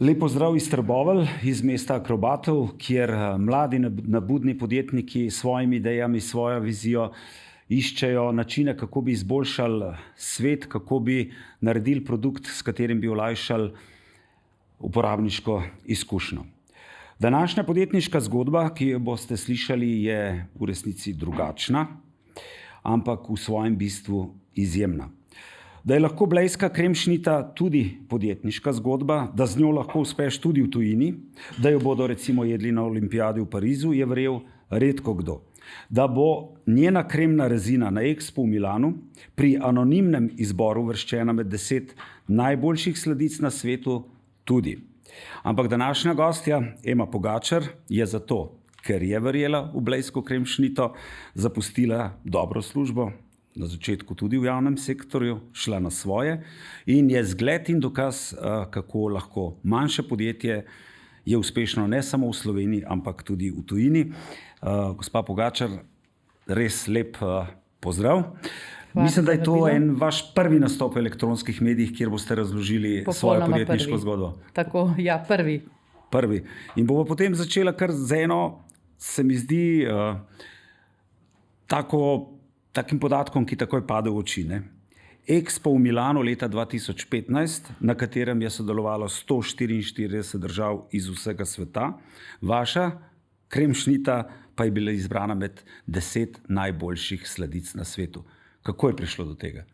Lep pozdrav iz Trbovelj, iz mesta akrobatov, kjer mladi nabudni podjetniki s svojimi idejami, svojo vizijo iščejo načine, kako bi izboljšali svet, kako bi naredili produkt, s katerim bi olajšali uporabniško izkušnjo. Današnja podjetniška zgodba, ki jo boste slišali, je v resnici drugačna, ampak v svojem bistvu izjemna. Da je lahko blejska kremšnita tudi podjetniška zgodba, da z njo lahko uspeš tudi v tujini, da jo bodo recimo jedli na olimpijadi v Parizu, je verjel redko kdo. Da bo njena kremna rezina na Expu v Milanu pri anonimnem izboru uvrščena med 10 najboljših sladic na svetu tudi. Ampak današnja gostja, Ema Pogačar, je zato, ker je verjela v blejsko kremšnito, zapustila dobro službo, na začetku tudi v javnem sektorju, šla na svoje in je zgled in dokaz, kako lahko manjše podjetje je uspešno ne samo v Sloveniji, ampak tudi v tujini. Gospa Pogačar, res lep pozdrav. Hvala, mislim, da je to en vaš prvi nastop v elektronskih medijih, kjer boste razložili svojo podjetniško zgodbo. Tako, ja, prvi. In bomo potem začela kar z eno, se mi zdi, takim podatkom, ki takoj pade v oči. Expo v Milanu leta 2015, na katerem je sodelovalo 144 držav iz vsega sveta, vaša kremšnita pa je bila izbrana med 10 najboljših sladic na svetu. Kako je prišlo do tega?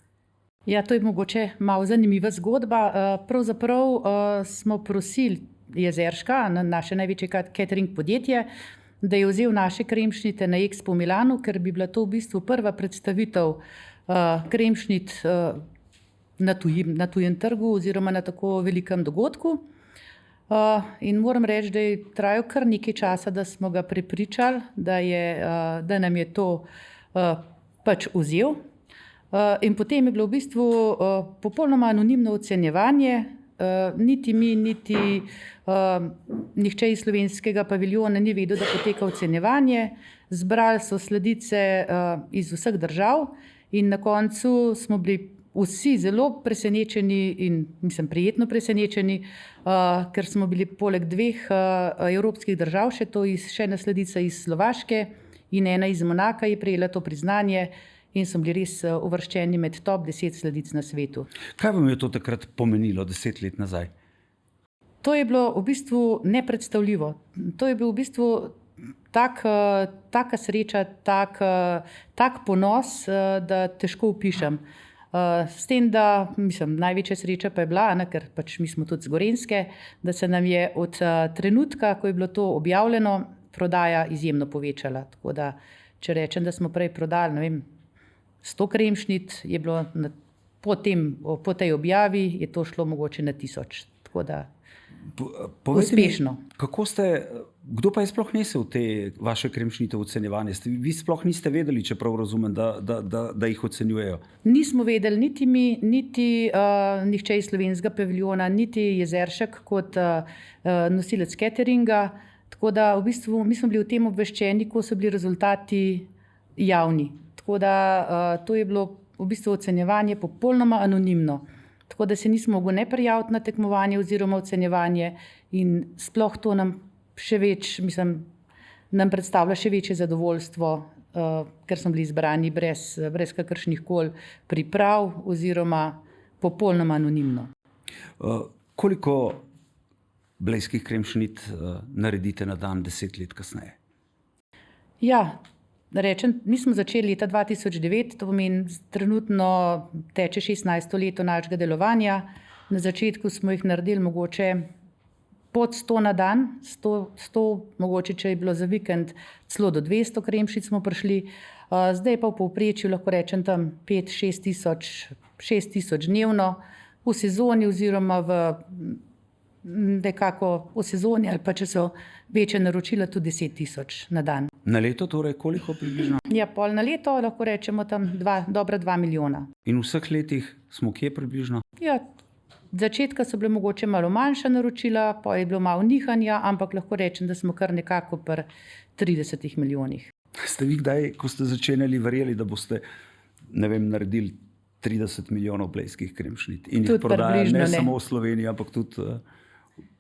Ja, to je mogoče malo zanimiva zgodba. Pravzaprav smo prosili Jezerška, naše največje catering podjetje, da je vzel naše kremšnite na Expo v Milanu, ker bi bila to v bistvu prva predstavitev kremšnit na tujem trgu oziroma na tako velikem dogodku. In moram reči, da je trajal kar nekaj časa, da smo ga prepričali, da nam je to pač vzel. In potem je bilo v bistvu popolnoma anonimno ocenjevanje. Niti mi, niti nihče iz slovenskega paviljona ni vedel, da poteka ocenjevanje. Zbrali so sladice iz vseh držav in na koncu smo bili vsi zelo presenečeni in prijetno presenečeni, ker smo bili poleg 2 evropskih držav še ena sladica iz Slovaške in ena iz Monaka je prejela to priznanje. In so bili res uvrščeni med top 10 sladic na svetu. Kaj vam je to takrat pomenilo 10 let nazaj? To je bilo v bistvu nepredstavljivo. To je bil v bistvu taka sreča, tak ponos, da težko opišem. S tem, da največja sreča pa je bila, ker pač mi smo tudi z Gorenjske, da se nam je od trenutka, ko je bilo to objavljeno, prodaja izjemno povečala. Tako da, če rečem, da smo prej prodali, 100 kremšnit, je bilo po tej objavi je to šlo mogoče na 1000. Tako da uspešno. Kdo pa je sploh nesel te vaše kremšnite v ocenjevanje? Vi sploh niste vedeli, čeprav razumem, da jih ocenjujejo? Nismo vedeli, niti mi, niti nihče iz slovenskega paviljona, niti Jezeršek kot nosilec cateringa. Tako da v bistvu mi smo bili o tem obveščeni, ko so bili rezultati javni. Tako da to je bilo v bistvu ocenjevanje popolnoma anonimno. Tako da se nismo mogli ne prijaviti na tekmovanje oziroma ocenjevanje in sploh to nam nam predstavlja še večje zadovoljstvo, ker smo bili izbrani brez kakršnih koli priprav oziroma popolnoma anonimno. Koliko blejskih kremšnit naredite na dan 10 let kasneje? Ja, rečem, mi smo začeli leta 2009, to pomeni, trenutno teče 16. leto našega delovanja. Na začetku smo jih naredili mogoče pod 100 na dan, 100, mogoče, če je bilo za vikend, celo do 200 kremšnit smo prišli. Zdaj pa v povprečju lahko rečem tam 5-6 tisoč dnevno, v sezoni oziroma v sezoni ali pa če so večja naročila tudi 10 tisoč na dan. Na leto torej koliko približno? Ja, pol na leto lahko rečemo tam dobra 2 milijona. In v vseh letih smo kje približno? Ja, od začetka so bile mogoče malo manjša naročila, pa je bilo malo nihanja, ampak lahko rečem, da smo kar nekako pri 30 milijonih. Ste vi kdaj, ko ste začenjali, verjeli, da boste, naredili 30 milijonov blejskih kremšnit in jih prodajali ne samo v Sloveniji, ampak tudi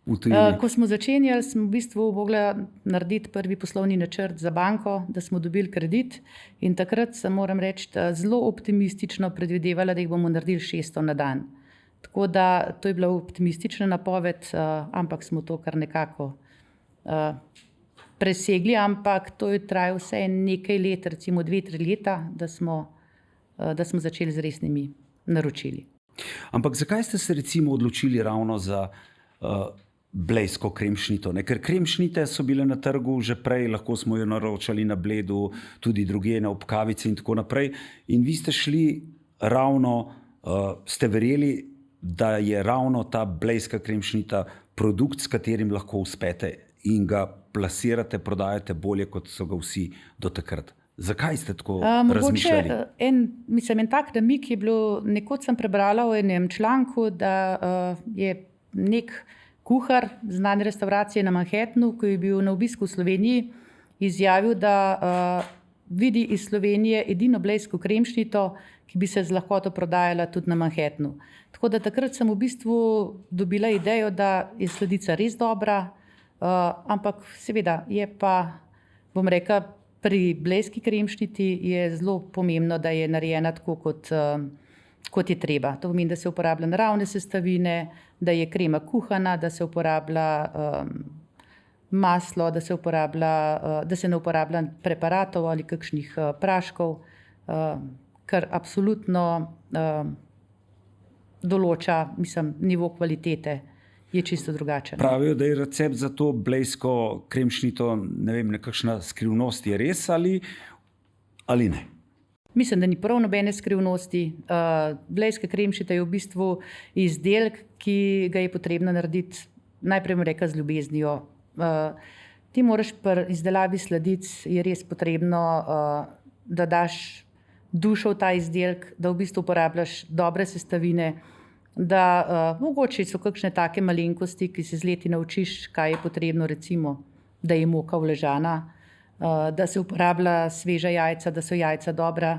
v tujini? Ko smo začenjali, smo v bistvu mogli narediti prvi poslovni načrt za banko, da smo dobili kredit, in takrat se moram reči, da zelo optimistično predvidevala, da jih bomo naredili 600 na dan. Tako da to je bila optimistična napoved, ampak smo to kar nekako presegli, ampak to je trajalo vse nekaj let, recimo 2-3 leta, da smo začeli z resnimi naročili. Ampak zakaj ste se recimo odločili ravno za blejsko kremšnito? Ker kremšnite so bile na trgu že prej, lahko smo jo naročali na Bledu, tudi drugje na Obkavici in tako naprej. In vi ste šli ravno, ste verjeli, da je ravno ta blejska kremšnita produkt, s katerim lahko uspete in ga plasirate, prodajate bolje, kot so ga vsi do takrat. Zakaj ste tako razmišljali? En tak namig je bilo, nekoč sem prebrala v enem članku, da je nek kuhar znane restauracije na Manhattnu, ki je bil na obisku v Sloveniji, izjavil, da vidi iz Slovenije edino blejsko kremšnito, ki bi se z lahkoto prodajala tudi na Manhattnu. Tako da takrat sem v bistvu dobila idejo, da je sladica res dobra, ampak seveda je pa, bom rekla, pri blejski kremšniti je zelo pomembno, da je narejena tako, kot je treba. To pomeni, da se uporablja naravne sestavine, da je krema kuhana, da se uporablja maslo, da se ne uporablja preparatov ali kakšnih praškov, kar absolutno določa, nivo kvalitete je čisto drugačen. Pravijo, da je recept za to blejsko kremšnito, nekakšna skrivnost, je res ali ne? Mislim, da ni prav nobene skrivnosti. Blejska kremšnita je v bistvu izdelek, ki ga je potrebno narediti, najprej bom rekla, z ljubeznijo. Ti moraš pri izdelavi sladic, je res potrebno, da daš dušo v ta izdelek, da v bistvu uporabljaš dobre sestavine, da mogoče so kakšne take malenkosti, ki se z leti naučiš, kaj je potrebno, recimo, da je moka uležana, da se uporablja sveža jajca, da so jajca dobra.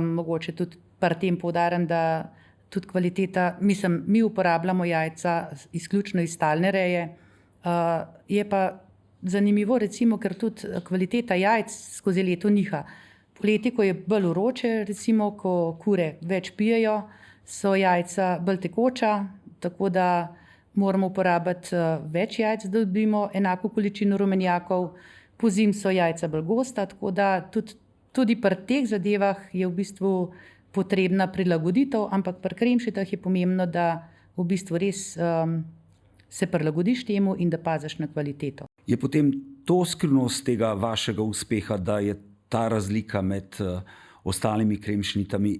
Mogoče tudi pri tem poudarim, da tudi kvaliteta, mi uporabljamo jajca izključno iz stalne reje, je pa zanimivo, recimo, ker tudi kvaliteta jajc skozi leto niha. Poleti, ko je bolj vroče, recimo, ko kure več pijejo, so jajca bolj tekoča, tako da moramo uporabiti več jajc, da dobimo enako količino rumenjakov. Pozimi so jajca bolj gosta, tako da tudi pri teh zadevah je v bistvu potrebna prilagoditev, ampak pri kremšnitah je pomembno, da v bistvu res se prilagodiš temu in da paziš na kvaliteto. Je potem to skrivnost tega vašega uspeha, da je ta razlika med ostalimi kremšnitami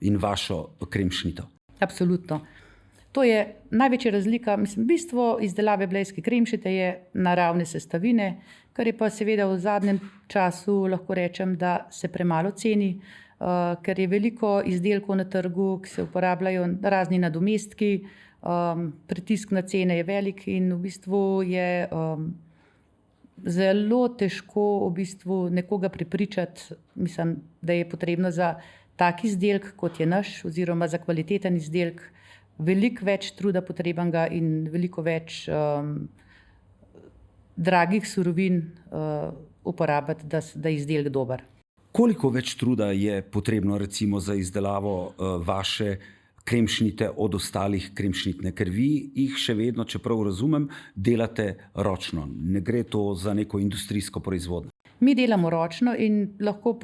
in vašo kremšnito? Absolutno. To je največja razlika. Bistvo izdelave blejske kremšnite je naravne sestavine, kar je pa seveda v zadnjem času, lahko rečem, da se premalo ceni, ker je veliko izdelkov na trgu, ki se uporabljajo razni nadomestki, pritisk na cene je velik in v bistvu je zelo težko v bistvu nekoga prepričati, da je potrebno za tak izdelek, kot je naš, oziroma za kvaliteten izdelek, veliko več truda potrebnega in veliko več dragih surovin uporabiti, da je izdelek dober. Koliko več truda je potrebno recimo za izdelavo vaše kremšnite od ostalih kremšnit? Ker vi jih še vedno, čeprav razumem, delate ročno. Ne gre to za neko industrijsko proizvodnjo. Mi delamo ročno in lahko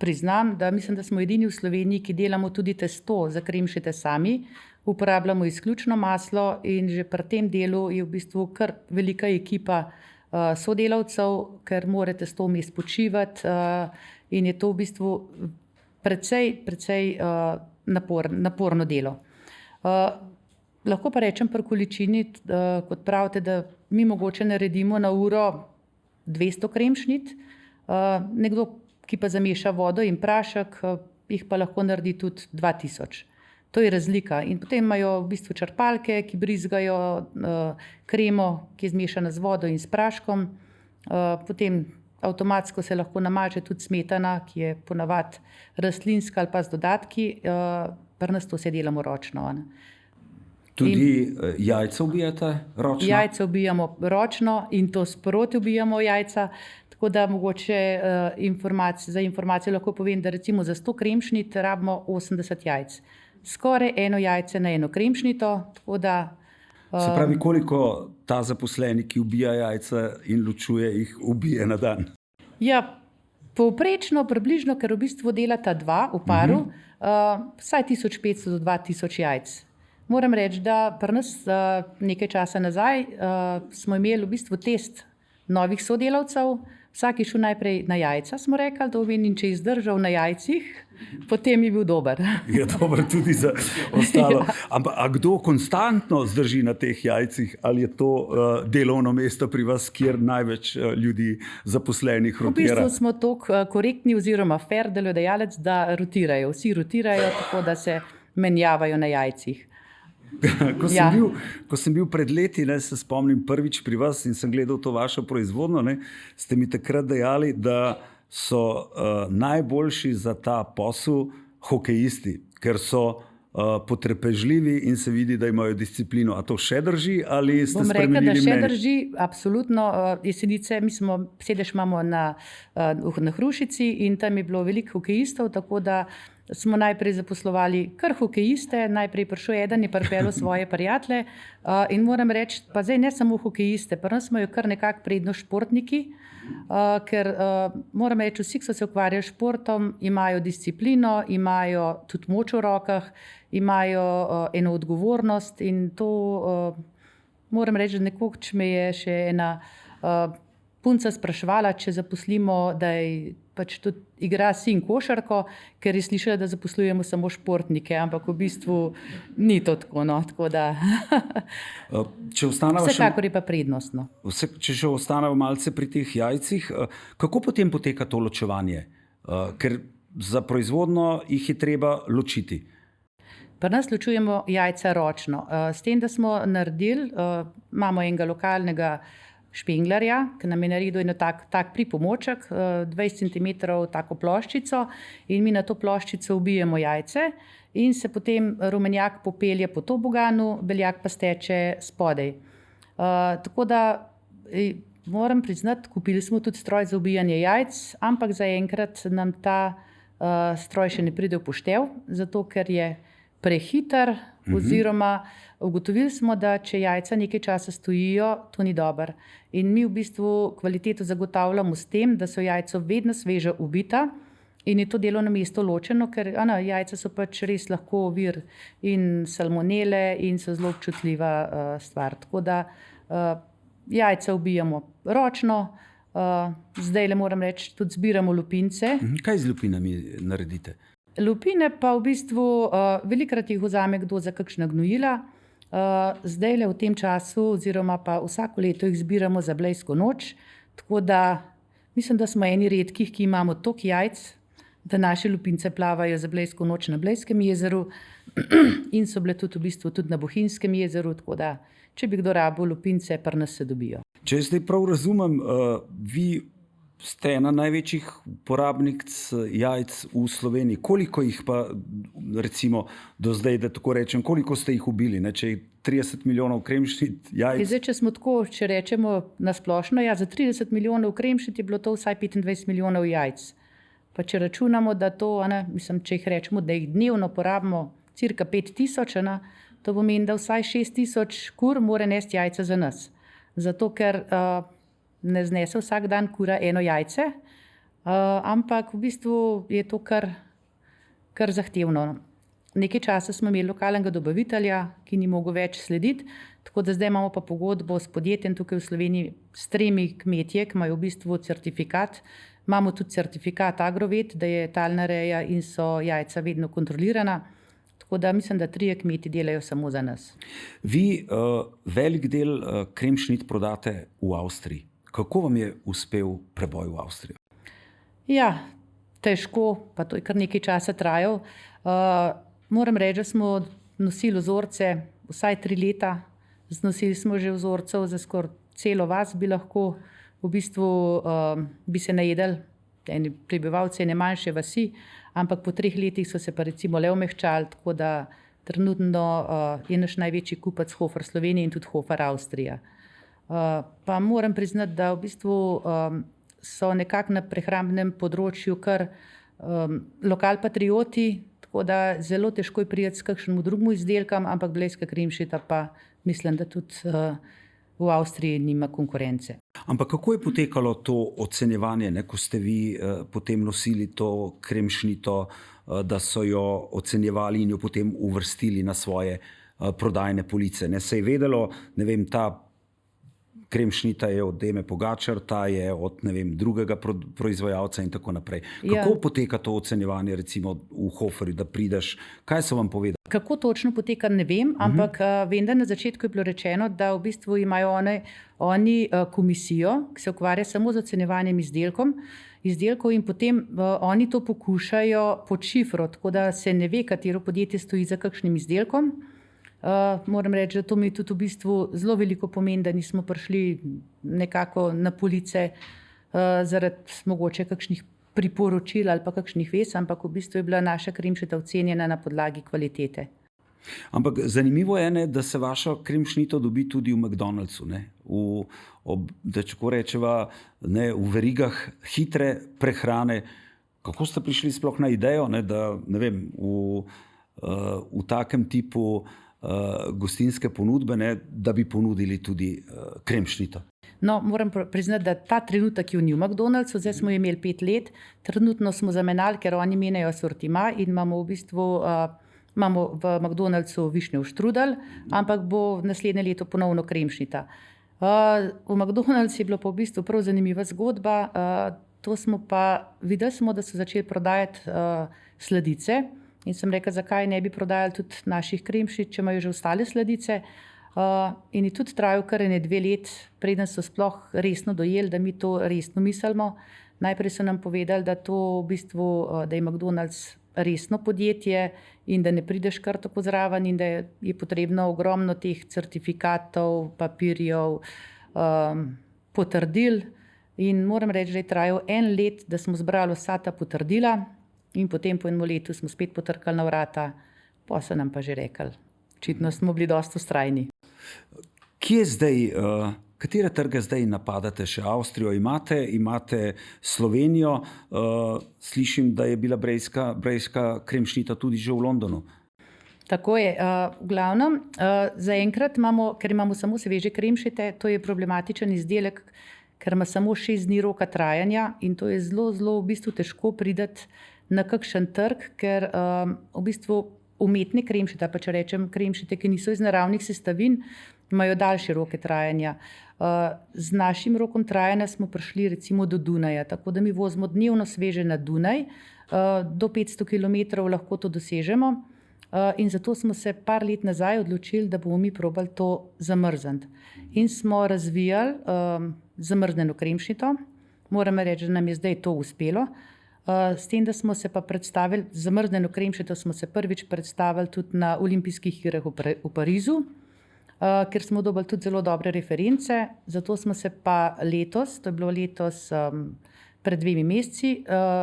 priznam, da mislim, da smo edini v Sloveniji, ki delamo tudi testo za kremšnite sami. Uporabljamo izključno maslo in že pri tem delu je v bistvu kar velika ekipa sodelavcev, ker mora testo vmes počivati in je to v bistvu precej naporno delo. Lahko pa rečem pri količini, kot pravite, da mi mogoče naredimo na uro 200 kremšnit, nekdo, ki pa zameša vodo in prašek, jih pa lahko naredi tudi 2000. To je razlika. In potem imajo v bistvu črpalke, ki brizgajo kremo, ki je zmešana z vodo in s praškom. Potem avtomatsko se lahko namaže tudi smetana, ki je ponavadi rastlinska ali pa z dodatki. Pri nas to se delamo ročno. Tudi jajca ubijate ročno? Jajca ubijamo ročno in to sproti ubijamo jajca. Tako da mogoče za informacijo lahko povem, da recimo za 100 kremšnit rabimo 80 jajc. Skoraj eno jajce na eno kremšnito. Se pravi, koliko ta zaposleni, ki ubija jajca in ločuje jih, ubije na dan? Ja, povprečno približno, ker v bistvu delata dva v paru, vsaj 1500 do 2000 jajc. Moram reči, da pri nas nekaj časa nazaj smo imeli v bistvu test novih sodelavcev. Vsak je šel najprej na jajca, smo rekli, da omenim, če je izdržal na jajcih, potem je bil dober. Je dober tudi za ostalo. A kdo konstantno zdrži na teh jajcih? Ali je to delovno mesto pri vas, kjer največ ljudi zaposlenih rotira? V bistvu smo toliko korektni oziroma fair delodajalec, da rotirajo. Vsi rotirajo, tako da se menjavajo na jajcih. Ko sem bil pred leti, se spomnim prvič pri vas in sem gledal to vašo proizvodnjo, ste mi takrat dejali, da so najboljši za ta posel hokejisti, ker so potrpežljivi in se vidi, da imajo disciplino. A to še drži ali ste spremenili mnenje? Bom rekla, da še drži, absolutno. Jesenice, sedež imamo na Hrušici in tam je bilo veliko hokejistov, tako da smo najprej zaposlovali kar hokejiste, najprej prišel eden, je pripeljal svoje prijatelje in moram reči, pa zdaj ne samo hokejiste, pa nas smo jo kar nekako prednost športniki, ker moram reči, vsi, ki so se ukvarjali s športom, imajo disciplino, imajo tudi moč v rokah, imajo eno odgovornost in to moram reči, da nekoč me je še ena punca spraševala, če zaposlimo, da je pač tudi igra sin košarko, ker je slišala, da zaposlujemo samo športnike, ampak v bistvu ni to tako. Tako da vsekakor je pa prednostno. Če še ostanemo malce pri teh jajcih, kako potem poteka to ločevanje? Ker za proizvodnjo jih je treba ločiti. Pri nas ločujemo jajca ročno. S tem, da smo naredili, imamo enega lokalnega špenglarja, ki nam je naredil eno tak pripomoček, 20 cm tako ploščico in mi na to ploščico ubijemo jajce in se potem rumenjak popelje po toboganu, beljak pa steče spodaj. Tako da moram priznati, kupili smo tudi stroj za ubijanje jajc, ampak zaenkrat nam ta stroj še ne pride v poštev, zato ker je prehiter oziroma ugotovili smo, da če jajca nekaj časa stojijo, to ni dobro. In mi v bistvu kvaliteto zagotavljamo s tem, da so jajca vedno sveže ubita in je to delovno mesto ločeno, ker jajca so pač res lahko vir in salmonele in so zelo občutljiva stvar. Tako da jajca ubijamo ročno, zdaj moram reči, tudi zbiramo lupince. Kaj z lupinami naredite? Lupine pa v bistvu velikokrat jih vzame kdo za kakšna gnojila. Zdaj v tem času oziroma pa vsako leto jih zbiramo za blejsko noč, tako da mislim, da smo eni redkih, ki imamo toliko jajc, da naše lupince plavajo za blejsko noč na Blejskem jezeru in so bile tudi v bistvu tudi na Bohinjskem jezeru, tako da če bi kdo rabil lupince, pri nas se dobijo. Če zdaj prav razumem, vi ste ena največjih uporabnic jajc v Sloveniji. Koliko jih pa, recimo, do zdaj, da tako rečem, koliko ste jih ubili? Če je 30 milijonov kremšnit jajc? Zdaj, če smo tako, če rečemo nasplošno, za 30 milijonov kremšnit je bilo to vsaj 25 milijonov jajc. Pa če računamo, da to, če jih rečemo, da jih dnevno porabimo cirka 5000, to pomeni, da vsaj 6000 kur mora nesti jajca za nas. Zato, ker ne znese vsak dan kura eno jajce, ampak v bistvu je to kar zahtevno. Nekaj časa smo imeli lokalnega dobavitelja, ki ni mogel več slediti, tako da zdaj imamo pa pogodbo s podjetjem tukaj v Sloveniji s 3 kmetje, ki imajo v bistvu certifikat. Imamo tudi certifikat Agrovet, da je talna reja in so jajca vedno kontrolirana. Tako da mislim, da 3 kmeti delajo samo za nas. Vi velik del kremšnit prodate v Avstriji. Kako vam je uspel preboj v Avstrijo? Ja, težko, pa to je kar nekaj časa trajal. Moram reči, da smo nosili vzorce vsaj 3 leta. Znosili smo že vzorcev za skoraj celo vas, bi lahko v bistvu bi se najedali prebivalci ene manjše vasi, ampak po 3 letih so se pa recimo le omehčali, tako da Trenutno je naš največji kupec Hofer Slovenije in tudi Hofer Avstrija. Pa moram priznati, da v bistvu so nekako na prehrambnem področju kar lokalpatrioti, tako da zelo težko je priti s kakšnemu drugemu izdelkom, ampak blejska kremšnita pa mislim, da tudi v Avstriji nima konkurence. Ampak kako je potekalo to ocenjevanje, ne, ko ste vi potem nosili to kremšnito, da so jo ocenjevali in jo potem uvrstili na svoje prodajne police? Ne, se je vedelo, ne vem, ta kremšnita je od Eme Pogačar, ta je od drugega proizvajalca in tako naprej. Kako poteka to ocenjevanje recimo v Hoferju, da prideš? Kaj so vam povedali? Kako točno poteka, ne vem, ampak vem, da na začetku je bilo rečeno, da v bistvu imajo oni komisijo, ki se ukvarja samo z ocenjevanjem izdelkov in potem oni to pokušajo pod šifro, tako da se ne ve, katero podjetje stoji za kakšnim izdelkom. Moram reči, da to mi tudi v bistvu zelo veliko pomeni, da nismo prišli nekako na police zaradi mogoče kakšnih priporočil ali pa kakšnih vez, ampak v bistvu je bila naša kremšnita ocenjena na podlagi kvalitete. Ampak zanimivo je, ne, da se vaša kremšnita dobi tudi v McDonald'su, ne, da če rečeva, ne, v verigah hitre prehrane. Kako ste prišli sploh na idejo, ne, da ne vem, v takem tipu gostinske ponudbe, ne, da bi ponudili tudi kremšnito? No, moram priznati, da ta trenutek jo ni v McDonald'su, zdaj smo imeli 5 let, trenutno smo zamenjali, ker oni menjajo sortima in imamo v bistvu imamo v McDonald'su višnjev štrudel, ampak bo naslednje leto ponovno kremšnita. V McDonald'su je bilo pa v bistvu prav zanimiva zgodba, to smo pa videli, da so začeli prodajati sladice in sem rekla, zakaj ne bi prodajali tudi naših kremšnit, če imajo že ostale sladice. In je tudi trajal kar 2 let, preden so sploh resno dojeli, da mi to resno mislimo. Najprej so nam povedali, da to v bistvu, da je McDonald's resno podjetje in da ne prideš kar tako zraven in da je potrebno ogromno teh certifikatov, papirjev, potrdil. In moram reči, da je trajal 1 let, da smo zbrali vsa ta potrdila in potem po 1 letu smo spet potrkali na vrata, pa so nam pa že rekli. Očitno smo bili dosti vztrajni. Kje zdaj, katere trge zdaj napadate? Še Avstrijo imate Slovenijo, slišim, da je bila brejska kremšnita tudi že v Londonu. Tako je. V glavnem, zaenkrat imamo, ker imamo samo sveže kremšnite, to je problematičen izdelek, ker ima samo 6 dni roka trajanja in to je zelo, zelo v bistvu težko priti na kakšen trg, ker v bistvu umetne kremšnite, pa če rečem kremšnite, ki niso iz naravnih sestavin, imajo daljše roke trajanja. Z našim rokom trajanja smo prišli recimo do Dunaja, tako da mi vozimo dnevno sveže na Dunaj, do 500 km lahko to dosežemo in zato smo se par let nazaj odločili, da bomo mi probali to zamrzniti. In smo razvijali zamrznjeno kremšnito. Moram reči, da nam je zdaj to uspelo. S tem, da smo se pa predstavili, zamrznjeno kremšnito smo se prvič predstavili tudi na olimpijskih igrah v Parizu, kjer smo dobili tudi zelo dobre reference. Zato smo se pa letos, to je bilo letos pred 2 meseci,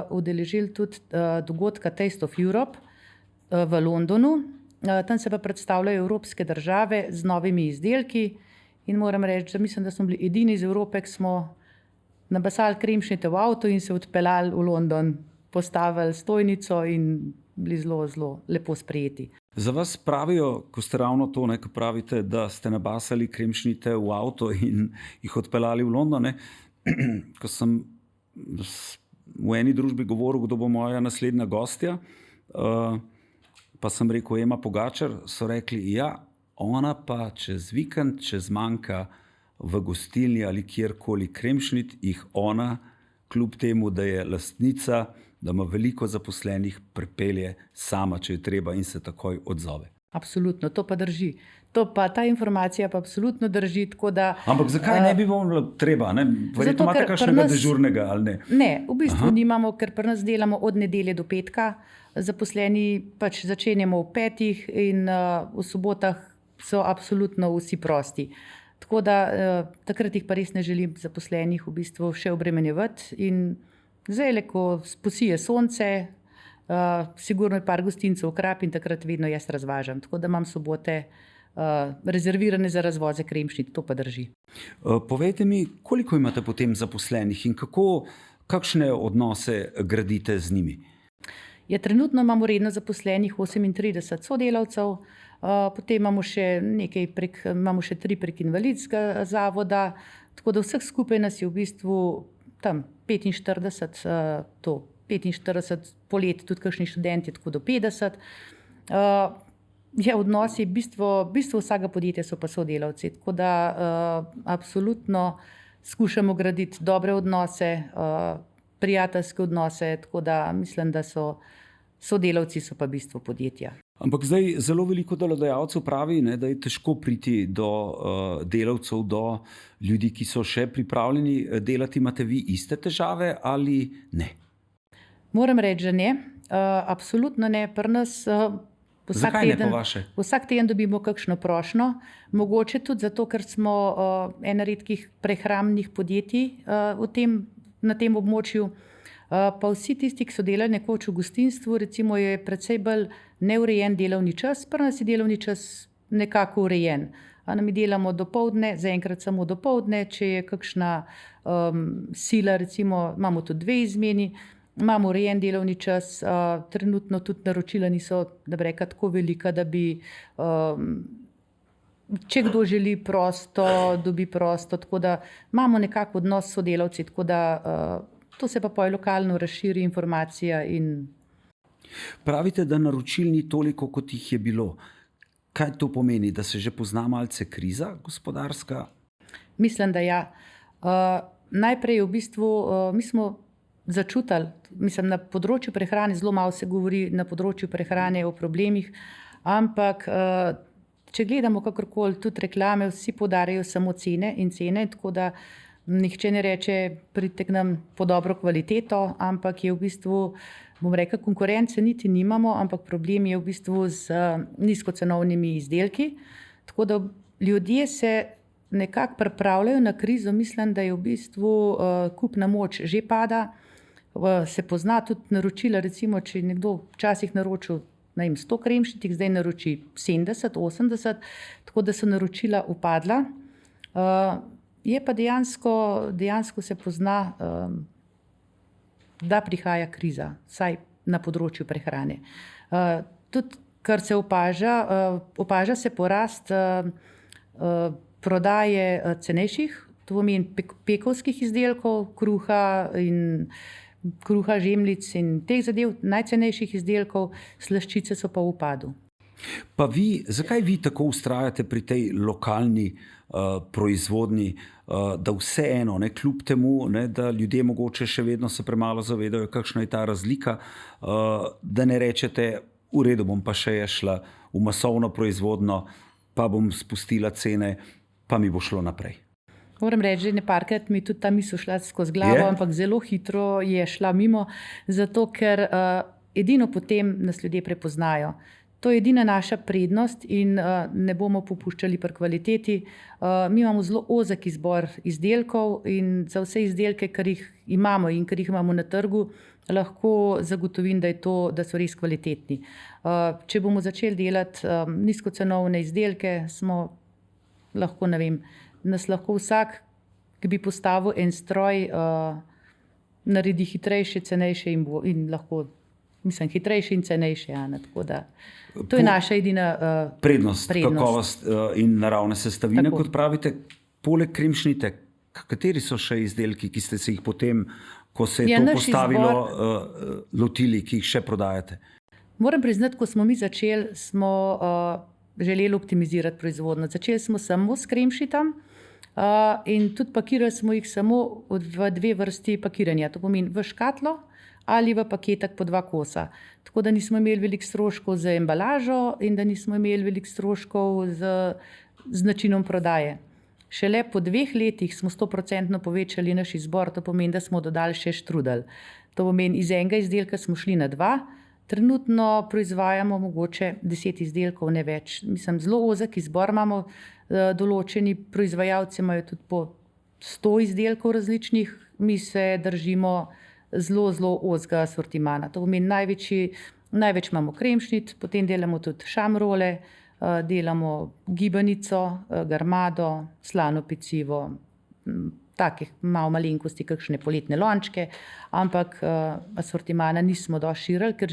udeležili tudi dogodka Taste of Europe v Londonu. Tam se pa predstavljajo evropske države z novimi izdelki in moram reči, da mislim, da smo bili edini iz Evrope, ki smo nabasali kremšnite v avto in se odpeljali v London, postavili stojnico in bili zelo, zelo lepo sprejeti. Za vas pravijo, ko ste ravno to, ne, ko pravite, da ste nabasali kremšnite v avto in jih odpeljali v London, ne? Ko sem v eni družbi govoril, kdo bo moja naslednja gostja, pa sem rekel Ema Pogačar, so rekli, ja, ona pa čez vikend, če zmanjka v gostilni ali kjerkoli kremšnit, jih ona, kljub temu, da je lastnica, da ima veliko zaposlenih, pripelje sama, če je treba in se takoj odzove. Absolutno, to pa drži. Ta informacija pa absolutno drži, tako da... Ampak zakaj ne bi bilo treba, ne? Verjetno imate kakšnega dežurnega, ali ne? Ne, v bistvu nimamo, ker pri nas delamo od nedelje do petka. Zaposleni pač začenjamo ob 5 in v sobotah so absolutno vsi prosti. Tako da takrat jih pa res ne želim zaposlenih v bistvu še obremenjevati in zdaj, ko posije sonce, Sigurno je par gostincev v Krap in takrat vedno jaz razvažam. Tako da imam sobote rezervirane za razvoze kremšnit, to pa drži. Povejte mi, koliko imate potem zaposlenih in kakšne odnose gradite z njimi? Trenutno imamo redno zaposlenih 38 sodelavcev, potem imamo še imamo še 3 prek invalidskega zavoda, tako da vseh skupaj nas je v bistvu tam 45, 45 polet, tudi kakšni študenti, tako do 50. Odnosi, bistvo vsakega podjetja so pa sodelavci, tako da absolutno skušamo graditi dobre odnose, prijateljske odnose, tako da mislim, da sodelavci so pa bistvo podjetja. Ampak zdaj zelo veliko delodajalcev pravi, da je težko priti do delavcev, do ljudi, ki so še pripravljeni delati. Imate vi iste težave ali ne? Moram reči, da ne. Absolutno ne. Pri nas Zakaj ne po vaše? Vsak teden dobimo kakšno prošnjo. Mogoče tudi zato, ker smo ena redkih prehrambnih podjetij na tem območju. Pa vsi tisti, ki so delali nekoč v gostinstvu, recimo je precej bolj neurejen delovni čas, pri nas je delovni čas nekako urejen. Mi delamo dopoldne, zaenkrat samo dopoldne, če je kakšna sila, recimo imamo tudi 2 izmeni, imamo urejen delovni čas, trenutno tudi naročila niso, da bi rekla, tako velika, da bi, če kdo želi prosto, dobi prosto, tako da imamo nekako odnos s sodelavci, tako da to se pa lokalno razširi informacija. Pravite, da naročil ni toliko, kot jih je bilo. Kaj to pomeni, da se že pozna malce kriza gospodarska? Mislim, da ja. Najprej v bistvu mi smo začutili, na področju prehrane zelo malo se govori na področju prehrane o problemih, ampak če gledamo kakorkoli, tudi reklame, vsi poudarjajo samo cene in cene, tako da nihče ne reče, pridite k nam po dobro kvaliteto, ampak je v bistvu, bom rekla, konkurence niti nimamo, ampak problem je v bistvu z nizkocenovnimi izdelki. Tako da ljudje se nekako pripravljajo na krizo, mislim, da je v bistvu kupna moč že pada. Se pozna tudi naročila, recimo, če nekdo včasih naročil 100 kremšnitih, zdaj naroči 70, 80, tako da so naročila upadla. Je pa dejansko se pozna, da prihaja kriza, vsaj na področju prehrane. Tudi, kar se opaža se porast prodaje cenejših, to pomeni pekovskih izdelkov, kruha, žemljic in teh zadev, najcenejših izdelkov, slaščice so pa v upadu. Pa zakaj vi tako vztrajate pri tej lokalni proizvodnji, da vseeno, kljub temu, da ljudje mogoče še vedno se premalo zavedajo, kakšna je ta razlika, da ne rečete, v redu, bom pa še šla v masovno proizvodnjo, pa bom spustila cene, pa mi bo šlo naprej. Moram reči, že nekajkrat mi tudi ta misel šla skozi glavo, ampak zelo hitro je šla mimo, zato ker edino potem nas ljudje prepoznajo. To je edina naša prednost in ne bomo popuščali pri kvaliteti. Mi imamo zelo ozek izbor izdelkov in za vse izdelke, kar jih imamo in kar jih imamo na trgu, lahko zagotovim, da so res kvalitetni. Če bomo začeli delati nizkocenovne izdelke, nas lahko vsak, ki bi postavil en stroj, naredi hitrejše, cenejše in lahko, hitrejše in cenejše. Tako da to je naša edina prednost. Kakovost in naravne sestavine, tako. Kot pravite, poleg kremšnite, kateri so še izdelki, ki ste se jih potem, ko se je to postavilo, lotili, ki jih še prodajate? Moram priznati, ko smo mi začeli, smo želeli optimizirati proizvodnjo. Začeli smo samo s kremšitam in tudi pakirali smo jih samo v 2 vrsti pakiranja. To pomeni v škatlo ali v paketek po 2 kosa. Tako da nismo imeli veliko stroškov za embalažo in da nismo imeli veliko stroškov z načinom prodaje. Šele po 2 letih smo 100% povečali naš izbor, to pomeni, da smo dodali še štrudel. To pomeni, iz enega izdelka smo šli na 2. Trenutno proizvajamo mogoče 10 izdelkov, ne več. Zelo ozek izbor imamo, določeni proizvajalci imajo tudi po 100 izdelkov različnih, mi se držimo zelo, zelo ozkega asortimana. To pomeni največ imamo kremšnit, potem delamo tudi šamrole, delamo gibanico, garmado, slano pecivo, takih malo malenkosti, kakšne poletne lončke, ampak asortimana nismo dosti širili, ker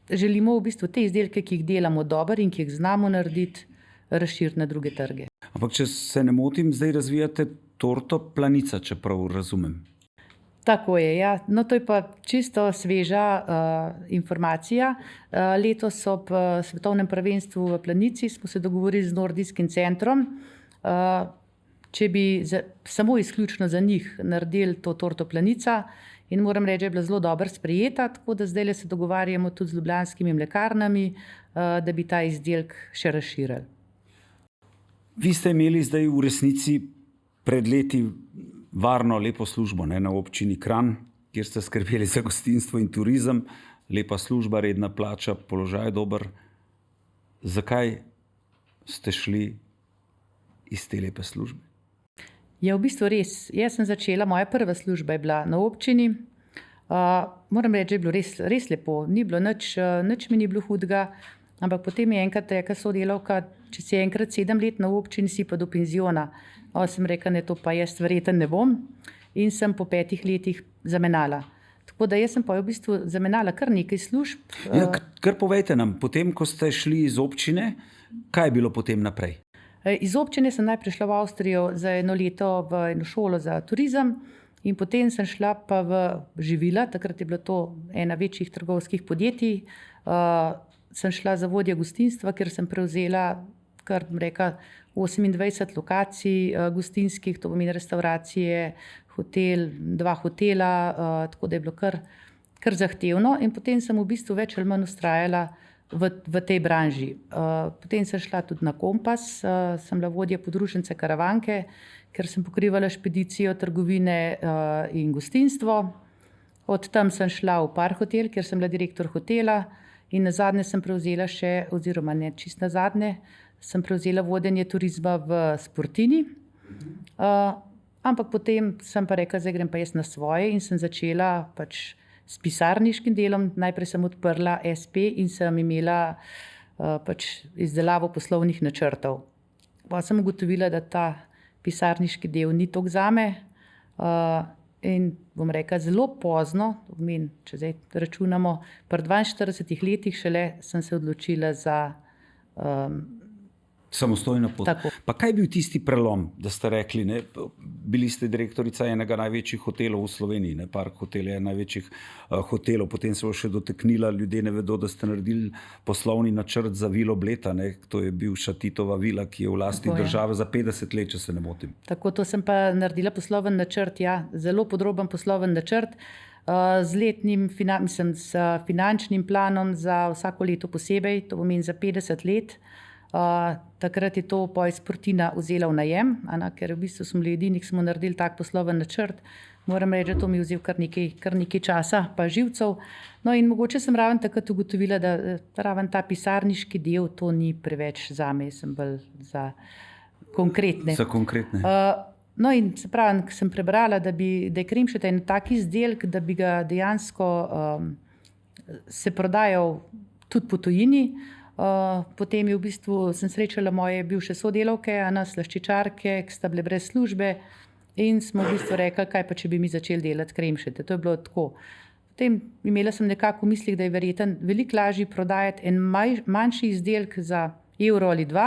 želimo v bistvu te izdelke, ki jih delamo dobro in ki jih znamo narediti, razširiti na druge trge. Ampak če se ne motim, zdaj razvijate torto Planica, če prav razumem. Tako je, ja. No, to je pa čisto sveža informacija. Letos ob svetovnem prvenstvu v Planici smo se dogovorili z Nordijskim centrom, če bi samo izključno za njih naredili to torto Planica, in moram reči, da je bila zelo dobro sprejeta, tako da zdaj se dogovarjamo tudi z ljubljanskimi mlekarnami, da bi ta izdelek še razširili. Vi ste imeli zdaj v resnici pred leti varno, lepo službo na občini Kranj, kjer ste skrbeli za gostinstvo in turizem, lepa služba, redna plača, položaj dober. Zakaj ste šli iz te lepe službe? Ja, v bistvu res. Jaz sem začela, moja prva služba je bila na občini. Moram reči, da je bilo res lepo. Ni bilo nič mi ni bilo hudega, ampak potem je enkrat rekla sodelavka, če si enkrat 7 let na občini, si pa do penziona. Sem rekla, ne, to pa jaz verjetno ne bom, in sem po 5 letih zamenjala. Tako da jaz sem pa v bistvu zamenjala kar nekaj služb. Ja, kar povejte nam, potem, ko ste šli iz občine, kaj je bilo potem naprej? Iz občine sem najprej šla v Avstrijo za 1 leto v eno šolo za turizem in potem sem šla pa v živila, takrat je bilo to ena večjih trgovskih podjetij. Sem šla za vodja gostinstva, ker sem prevzela kar 28 lokacij gostinskih, to pomeni restauracije, hotel, 2 hotela, tako da je bilo kar zahtevno, in potem sem v bistvu več ali manj vztrajala v tej branži. Potem sem šla tudi na Kompas, sem bila vodja podružnice Karavanke, ker sem pokrivala špedicijo, trgovine in gostinstvo. Od tam sem šla v Par hotel, kjer sem bila direktor hotela, in nazadnje sem prevzela še, oziroma ne čist nazadnje, sem prevzela vodenje turizma v Sportini. Ampak potem sem pa rekla, zdaj grem pa jaz na svoje, in sem začela pač s pisarniškim delom. Najprej sem odprla SP in sem imela pač izdelavo poslovnih načrtov. Pa sem ugotovila, da ta pisarniški del ni toliko zame, in bom rekla, zelo pozno, če zdaj računamo, pri 42 letih šele sem se odločila za samostojna pot. Tako. Pa kaj je bil tisti prelom, da ste rekli, ne, bili ste direktorica enega največjih hotelov v Sloveniji, ne, Park hotel je največjih hotelov, potem se bo še dotaknila, ljudje ne vedo, da ste naredili poslovni načrt za Vilo Bleda, ne, to je bivša Titova vila, ki je v lasti države za 50 let, če se ne motim. Tako, to sem pa naredila posloven načrt, ja, zelo podroben posloven načrt, z letnim s finančnim planom za vsako leto posebej, to pomeni za 50 let. Takrat je to Sportina vzela v najem, ker v bistvu smo bili edini, ki smo naredili tak posloven načrt. Moram reči, da to mi je vzel kar nekaj časa, pa živcev. No, in mogoče sem ravno takrat ugotovila, da ravno ta pisarniški del, to ni preveč zame, sem bolj za konkretne. Za konkretne. No, in se pravi, sem prebrala, da je kremšnit en tak izdelek, da bi ga dejansko se prodajal tudi po tujini. Potem je v bistvu sem srečala moje bivše sodelavke, slaščičarke, ki sta bile brez službe, in smo v bistvu rekli, kaj pa če bi mi začeli delati kremšnite. To je bilo tako. Potem imela sem nekako v mislih, da je verjetno veliko lažje prodajati en manjši izdelek za evro ali 2,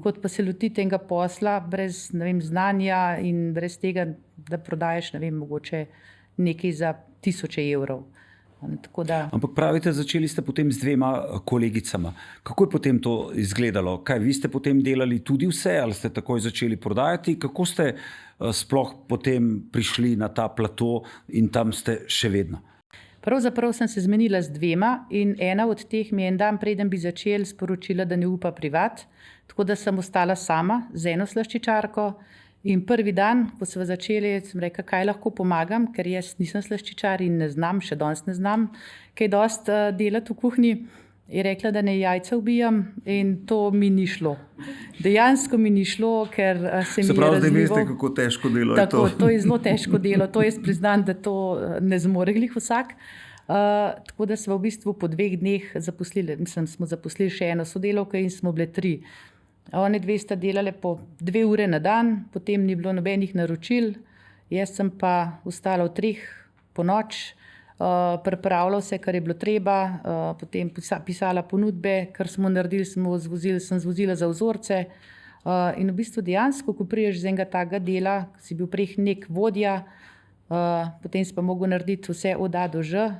kot pa se lotiti enega posla brez, ne vem, znanja in brez tega, da prodajaš, ne vem, mogoče nekaj za 1000 evrov. Ampak pravite, začeli ste potem z 2 kolegicama. Kako je potem to izgledalo? Kaj, vi ste potem delali tudi vse, ali ste takoj začeli prodajati? Kako ste sploh potem prišli na ta plato in tam ste še vedno? Pravzaprav sem se zmenila z 2 in ena od teh mi je en dan, preden bi začeli, sporočila, da ne upa privat, tako da sem ostala sama z eno slaščičarko. In prvi dan, ko smo začeli, sem rekla, kaj lahko pomagam, ker jaz nisem slaščičar in ne znam, še danes ne znam kaj dosti delati v kuhinji. je rekla, da ne jajca ubijam in to mi ni šlo. Dejansko mi ni šlo, ker se mi je razvilo. Se pravi, zdaj veste, kako težko delo je to. Tako, to je zelo težko delo, to jaz priznam, da to ne zmore glih vsak. Tako da smo v bistvu po 2 dneh smo zaposlili še eno sodelavko in smo bile 3. One 2 sta delale po 2 ure na dan, potem ni bilo nobenih naročil, jaz sem pa ostala v 3 po noč, pripravila vse, kar je bilo treba, potem pisala ponudbe, kar smo naredili, sem zvozila za vzorce. In v bistvu dejansko, ko priješ z enega takega dela, si bil prej nek vodja, potem si pa mogel narediti vse od A do Ž,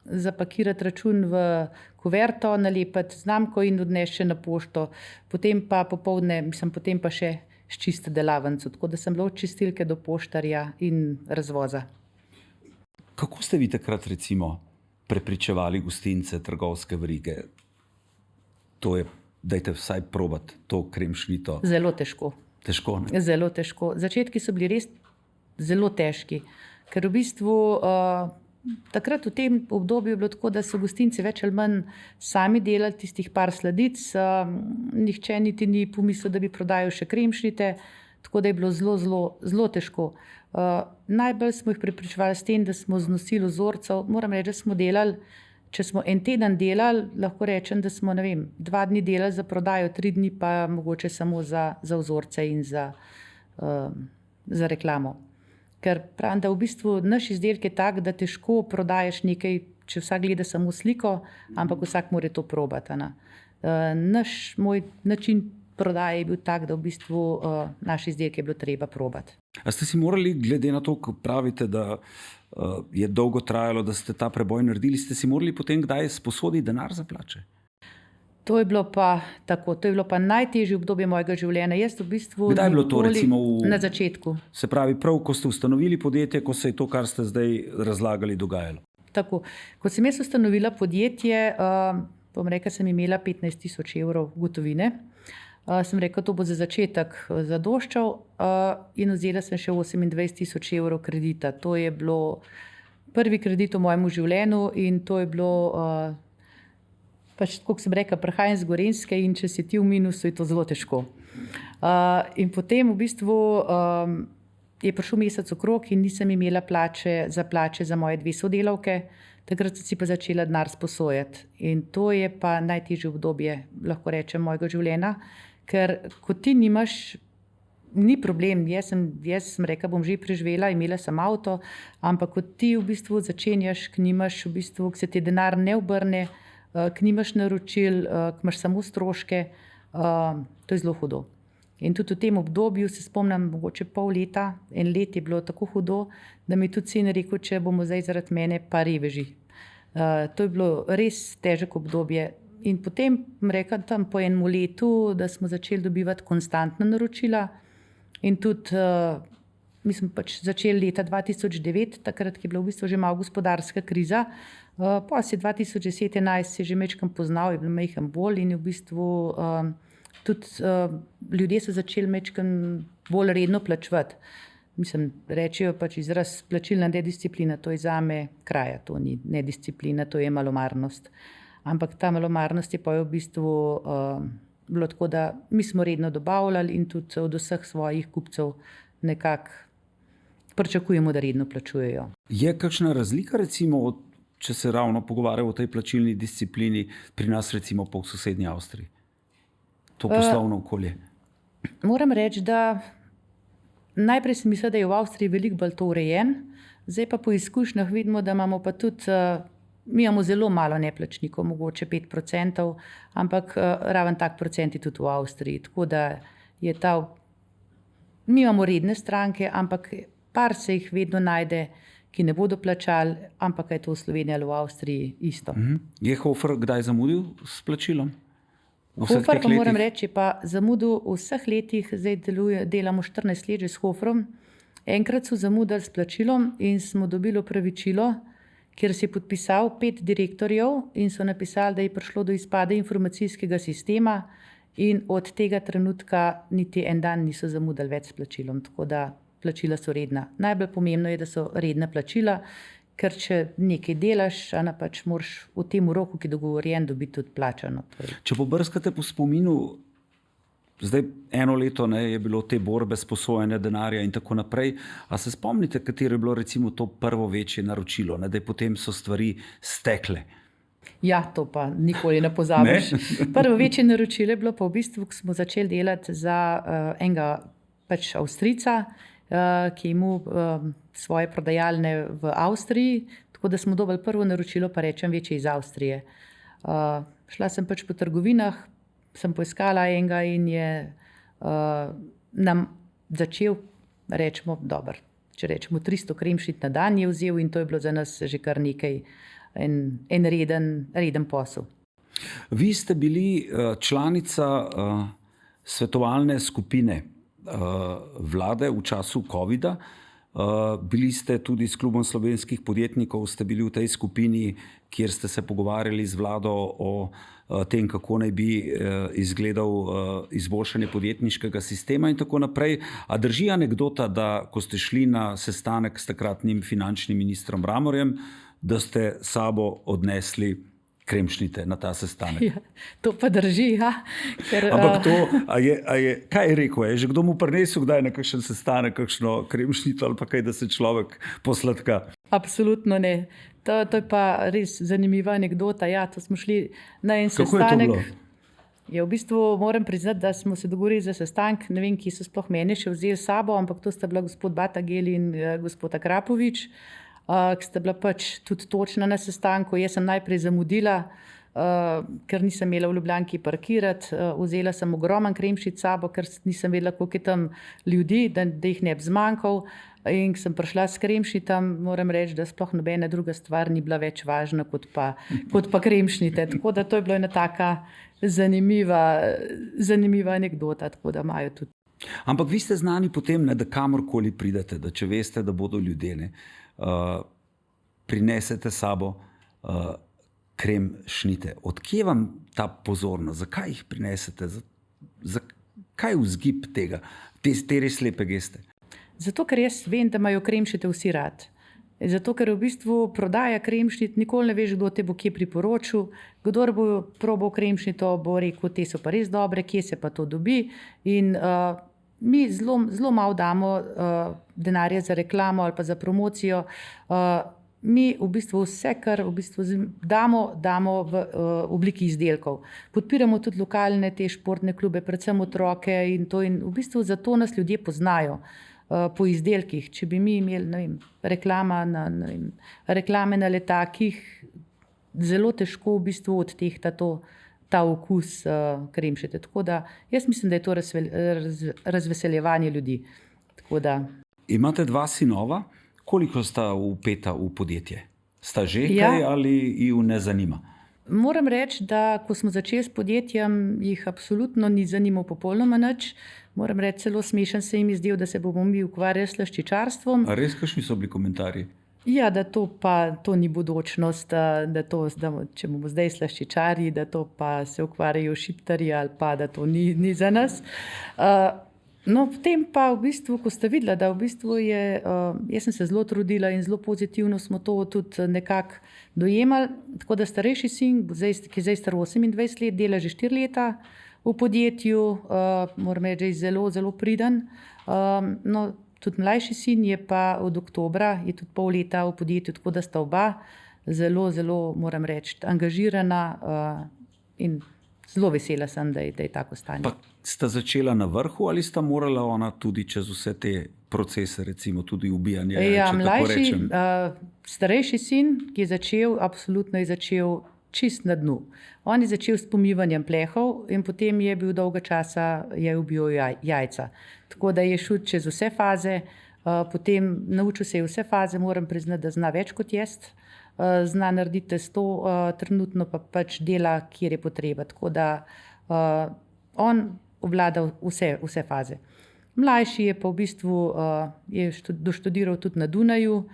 zapakirati račun v kuverto, nalepiti znamko in odnesti še na pošto. Potem pa popoldne, potem pa še sčistiti delavnico, tako da sem bila od čistilke do poštarja in razvoza. Kako ste vi takrat recimo prepričevali gostince, trgovske verige? To je, dajte vsaj probati to kremšnito. Zelo težko. Težko, ne? Zelo težko. Začetki so bili res zelo težki, ker v bistvu takrat v tem obdobju je bilo tako, da so gostinci več ali manj sami delali tistih par sladic, nihče niti ni pomislil, da bi prodajal še kremšnite, tako da je bilo zelo težko. Najbolj smo jih prepričevali s tem, da smo znosili vzorcev. Moram reči, da smo delali, če smo en teden delali, lahko rečem, da smo 2 dni delali za prodajo, 3 dni pa mogoče samo za vzorce in za reklamo. Ker pravim, da v bistvu naš izdelek je tak, da težko prodajaš nekaj, če vsak gleda samo sliko, ampak vsak mora to probati. Moj način prodaje je bil tak, da v bistvu naš izdelek je bilo treba probati. A ste si morali, glede na to, ko pravite, da je dolgo trajalo, da ste ta preboj naredili, ste si morali potem kdaj sposoditi denar za plače? To je bilo pa tako, to je bilo pa najtežje obdobje mojega življenja. Jaz v bistvu kdaj je bilo to recimo na začetku? Se pravi, prav, ko ste ustanovili podjetje, ko se je to, kar ste zdaj razlagali, dogajalo? Tako, ko sem jaz ustanovila podjetje, bom rekla, sem imela 15.000 evrov gotovine. Sem rekla, to bo za začetek zadoščal in vzela sem še 28.000 evrov kredita. To je bilo prvi kredit v mojem življenju in to je bilo, kot sem rekla, prihajam z Gorenjske in če si ti v minusu, je to zelo težko. In potem v bistvu je prišel mesec okrog in nisem imela plače za moje 2 sodelavke. Takrat sem si pa začela denar sposojati. In to je pa najtežje obdobje, lahko rečem, mojega življenja. Ker ko ti nimaš, ni problem, jaz sem rekla, bom že preživela, imela sem avto, ampak ko ti v bistvu začenjaš, ko se ti denar ne obrne, ko nimaš naročil, ko imaš samo stroške, to je zelo hudo. In tudi v tem obdobju se spomnim, mogoče pol leta, 1 let je bilo tako hudo, da mi je tudi sin rekel, če bomo zdaj zaradi mene pa reveži. To je bilo res težko obdobje. In potem rekla tam po 1 letu, da smo začeli dobivati konstantna naročila in tudi, mi smo pač začeli leta 2009, takrat je bila v bistvu že malo gospodarska kriza, pa se 2010-2011 se že majčkeno poznal, je bil majhen bolj in v bistvu tudi ljudje so začeli majčkeno bolj redno plačevati. Rečejo pač izraz plačilna nedisciplina, to je zame kraja, to ni nedisciplina, to je malomarnost. Ampak ta malomarnost je pa v bistvu bilo tako, da mi smo redno dobavljali in tudi od vseh svojih kupcev nekako pričakujemo, da redno plačujejo. Je kakšna razlika recimo, če se ravno pogovarjamo o tej plačilni disciplini pri nas recimo po sosednji Avstriji? To poslovno okolje. Moram reči, da najprej sem mislila, da je v Avstriji veliko bolj to urejen, zdaj pa po izkušnjah vidimo, da imamo pa tudi mi imamo zelo malo neplačnikov, mogoče 5%, ampak raven tak procent je tudi v Avstriji. Tako da je mi imamo redne stranke, ampak par se jih vedno najde, ki ne bodo plačali, ampak je to v Sloveniji ali v Avstriji isto. Je Hofer kdaj zamudil s plačilom? Hofer pa moram reči, pa zamudil v vseh letih, zdaj delamo 14 let že s Hoferom. Enkrat so zamudili s plačilom in smo dobili opravičilo, kjer si je podpisal 5 direktorjev in so napisali, da je prišlo do izpada informacijskega sistema in od tega trenutka niti 1 dan niso zamudili več s plačilom, tako da plačila so redna. Najbolj pomembno je, da so redna plačila, ker če nekaj delaš, pač moraš v tem roku, ki je dogovorjen, dobiti tudi plačano. Če pobrskate po spominu, zdaj 1 leto je bilo te borbe s posojanjem denarja in tako naprej, a se spomnite, katero je bilo recimo to prvo večje naročilo, da potem so stvari stekle? Ja, to pa nikoli ne pozabiš. Prvo večje naročilo je bilo pa v bistvu, ko smo začeli delati za enega pač Avstrijca, ki je imel svoje prodajalne v Avstriji, tako da smo dobili prvo naročilo, pa rečem, večje iz Avstrije. Šla sem pač po trgovinah, sem poiskala enega in je nam začel, rečemo, dobro, če rečemo 300 kremšnit na dan je vzel in to je bilo za nas že kar nekaj, en reden posel. Vi ste bili članica svetovalne skupine vlade v času covida. Bili ste tudi s klubom slovenskih podjetnikov, ste bili v tej skupini, kjer ste se pogovarjali z vlado o tem, kako naj bi izgledal izboljšanje podjetniškega sistema in tako naprej. A drži anekdota, da ko ste šli na sestanek s takratnim finančnim ministrom Mramorjem, da ste sabo odnesli kremšnite na ta sestanek? Ja, to pa drži, ja. Ampak to, kaj je rekel? Je že kdo mu prinesel kdaj na kakšen sestanek, kakšno kremšnito ali pa kaj, da se človek posladka? Absolutno ne. To je pa res zanimiva anekdota. Ja, to smo šli na en sestanek. Kako je to bilo? Ja, v bistvu moram priznati, da smo se dogovorili za sestanek. Ne vem, ki so sploh mene še vzeli s sabo, ampak to sta bila gospod Batagel in gospod Akrapovič, ki sta bila pač tudi točna na sestanku. Jaz sem najprej zamudila, ker nisem imela v Ljubljanki parkirati. Vzela sem ogromen kremšnit s sabo, ker nisem vedela, koliko je tam ljudi, da jih ne bi zmanjkal. In sem prišla s kremšnitom, moram reči, da sploh nobena druga stvar ni bila več važna kot pa kremšnite. Tako da to je bila ena taka zanimiva anekdota, tako da imajo tudi. Ampak vi ste znani potem, da kamorkoli pridete, da če veste, da bodo ljudje, prinesete sabo kremšnite. Od kje vam ta pozornost? Zakaj jih prinesete? Kaj je vzgib tega, te res lepe geste? Zato, ker jaz vem, da imajo kremšnite vsi rad. Zato, ker v bistvu prodaja kremšnit, nikoli ne veš, kdo te bo kje priporočil. Kdor bo probal kremšnito, bo rekel, te so pa res dobre, kje se pa to dobi. In mi zelo malo damo denarja za reklamo ali pa za promocijo. Mi v bistvu vse, kar v bistvu damo v obliki izdelkov. Podpiramo tudi lokalne te športne klube, predvsem otroke in to. In v bistvu zato nas ljudje poznajo. Po izdelkih. Če bi mi imeli reklame na letakih, zelo težko v bistvu odtehta ta okus kremšnite. Tako da jaz mislim, da je to razveseljevanje ljudi. Imate 2 sinova. Koliko sta vpeta v podjetje? Sta že kaj ali ju ne zanima? Moram reči, da ko smo začeli s podjetjem, jih absolutno ni zanimal popolnoma nič. Moram reči, celo smešen se jim je zdel, da se bomo mi ukvarjali s slaščičarstvom. A res, kakšni so bili komentarji? Ja, da to ni bodočnost, da če bomo zdaj slaščičarji, da to pa se ukvarjajo šiptarji ali pa da to ni za nas. No, potem pa v bistvu, ko ste videla, da v bistvu jaz sem se zelo trudila in zelo pozitivno smo to tudi nekako dojemali. Tako da starejši sin, ki je zdaj star 28 let, dela že 4 leta v podjetju, moram reči, da je zelo, zelo priden. No, tudi mlajši sin je pa od oktobra, je tudi pol leta v podjetju, tako da sta oba zelo, zelo, moram reči, angažirana in zelo vesela sem, da je tako stanje. Pa sta začela na vrhu ali sta morala ona tudi čez vse te procese, recimo tudi ubijanja? Ja, mlajši, starejši sin, ki je začel, absolutno je začel čist na dnu. On je začel s pomivanjem plehov in potem je bil dolga časa, je ubil jajca. Tako da je šel čez vse faze, potem naučil se je vse faze, moram priznati, da zna več kot jaz. Zna narediti testo, trenutno pa pač dela, kjer je potreba. Tako da on obvlada vse faze. Mlajši je pa v bistvu doštudiral tudi na Dunaju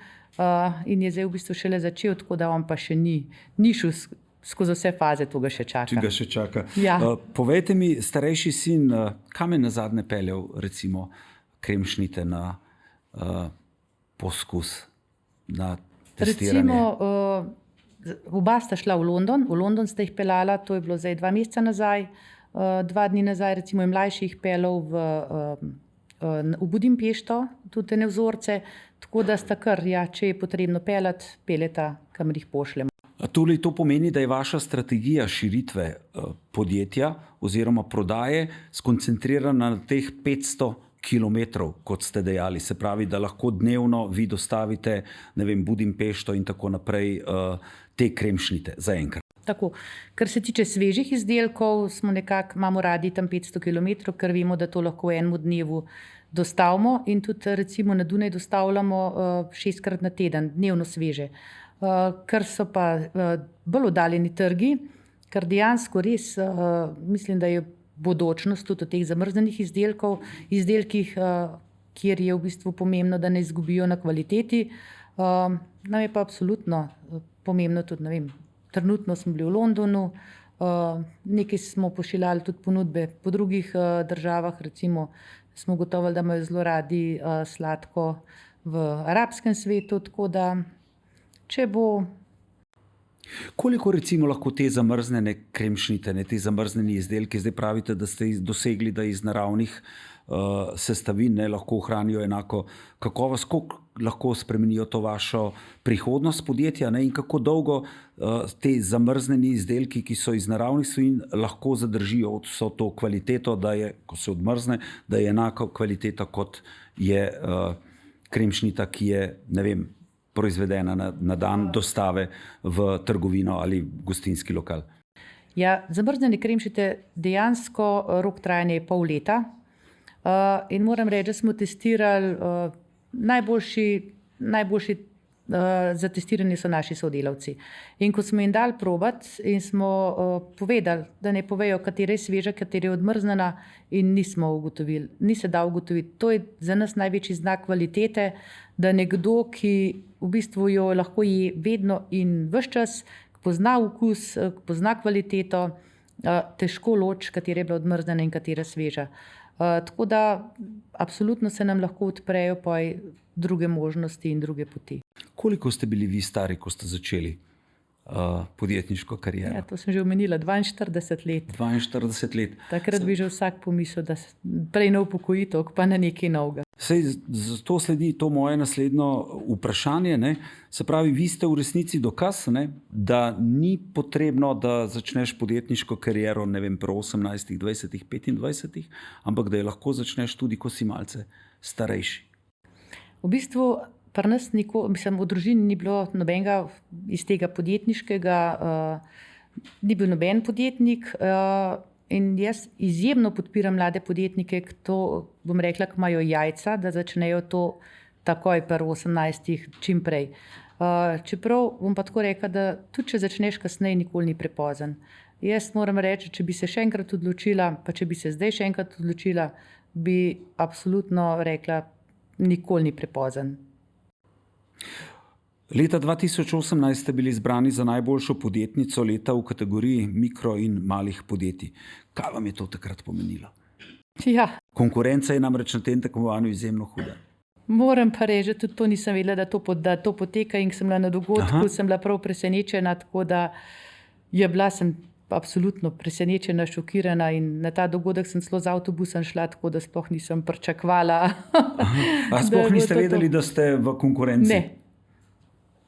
in je zdaj v bistvu šele začel, tako da on pa še ni šel skozi vse faze, to ga še čaka. Če ga še čaka. Ja. Povejte mi, starejši sin, kam je nazadnje peljal recimo kremšnite na poskus, na testiranje? Recimo, oba sta šla v London. V London sta jih peljala, to je bilo zdaj 2 meseca nazaj. 2 dni nazaj, recimo, je mlajši jih peljal v Budimpešto, tudi ene vzorce, tako da sta kar, ja, če je potrebno peljati, peljeta, kamor jih pošljemo. Torej, to pomeni, da je vaša strategija širitve podjetja oziroma prodaje skoncentrirana na teh 500 kilometrov, kot ste dejali. Se pravi, da lahko dnevno vi dostavite, ne vem, Budimpešto in tako naprej te kremšnite zaenkrat. Tako. Kar se tiče svežih izdelkov, imamo radi tam 500 km, ker vemo, da to lahko v enem dnevu dostavimo in tudi recimo na Dunaj dostavljamo 6-krat na teden, dnevno sveže. Kar so pa bolj oddaljeni trgi, kar dejansko res mislim, da je bodočnost tudi teh zamrznenih izdelkih, kjer je v bistvu pomembno, da ne izgubijo na kvaliteti. Nam je pa absolutno pomembno tudi, ne vem, trenutno smo bili v Londonu, nekaj smo pošiljali tudi ponudbe po drugih državah, recimo smo ugotovili, da imajo zelo radi sladko v arabskem svetu, tako da če bo. Koliko recimo lahko te zamrznjene kremšnite, te zamrznjeni izdelki, zdaj pravite, da ste dosegli, da iz naravnih sestavin lahko ohranijo enako kakovost, koliko lahko spremenijo to vašo prihodnost podjetja in kako dolgo te zamrznjeni izdelki, ki so iz naravnih sestavin, lahko zadržijo vso to kvaliteto, da je, ko se odmrzne, da je enaka kvaliteta, kot je kremšnita, ki je, ne vem, proizvedena na dan dostave v trgovino ali gostinski lokal. Ja, zamrznjene kremšnite dejansko rok trajanja je pol leta. In moram reči, da smo testirali, najboljši za testiranje so naši sodelavci. In ko smo jim dali probati in smo povedali, da ne povejo, katera je sveža, katera je odmrznjena, in nismo ugotovili, ni se da ugotoviti. To je za nas največji znak kvalitete, da nekdo, ki v bistvu jo lahko je vedno in ves čas, pozna okus, pozna kvaliteto, težko loči, katera je bila odmrznjena in katera sveža. Tako da absolutno se nam lahko odprejo pa druge možnosti in druge poti. Koliko ste bili vi stari, ko ste začeli podjetniško kariero? Ja, to sem že omenila, 42 let. 42 let. Takrat bi že vsak pomislil, da prej na upokojitev, pa na nekaj novega. Zato sledi to moje naslednje vprašanje. Se pravi, vi ste v resnici dokaz, da ni potrebno, da začneš podjetniško kariero, ne vem, pri 18, 20, 25, ampak da je lahko začneš tudi, ko si malce starejši. V bistvu pri nas v družini ni bilo nobenega iz tega podjetniškega, ni bil noben podjetnik. In jaz izjemno podpiram mlade podjetnike, to bom rekla, ki imajo jajca, da začnejo to takoj pri 18, čim prej. Čeprav bom pa tako rekla, da tudi če začneš kasneje, nikoli ni prepozen. Jaz moram reči, če bi se še enkrat odločila, pa če bi se zdaj še enkrat odločila, bi absolutno rekla, nikoli ni prepozen. Leta 2018 ste bili izbrani za najboljšo podjetnico leta v kategoriji mikro in malih podjetij. Kaj vam je to takrat pomenilo? Ja. Konkurenca je namreč na tem tekmovanju izjemno huda. Moram pa reči, tudi to nisem vedela, da to poteka, in sem bila na dogodku, sem bila prav presenečena, tako da sem absolutno presenečena, šokirana, in na ta dogodek sem celo z avtobusom šla, tako da sploh nisem pričakovala. A sploh niste vedeli, da ste v konkurenci?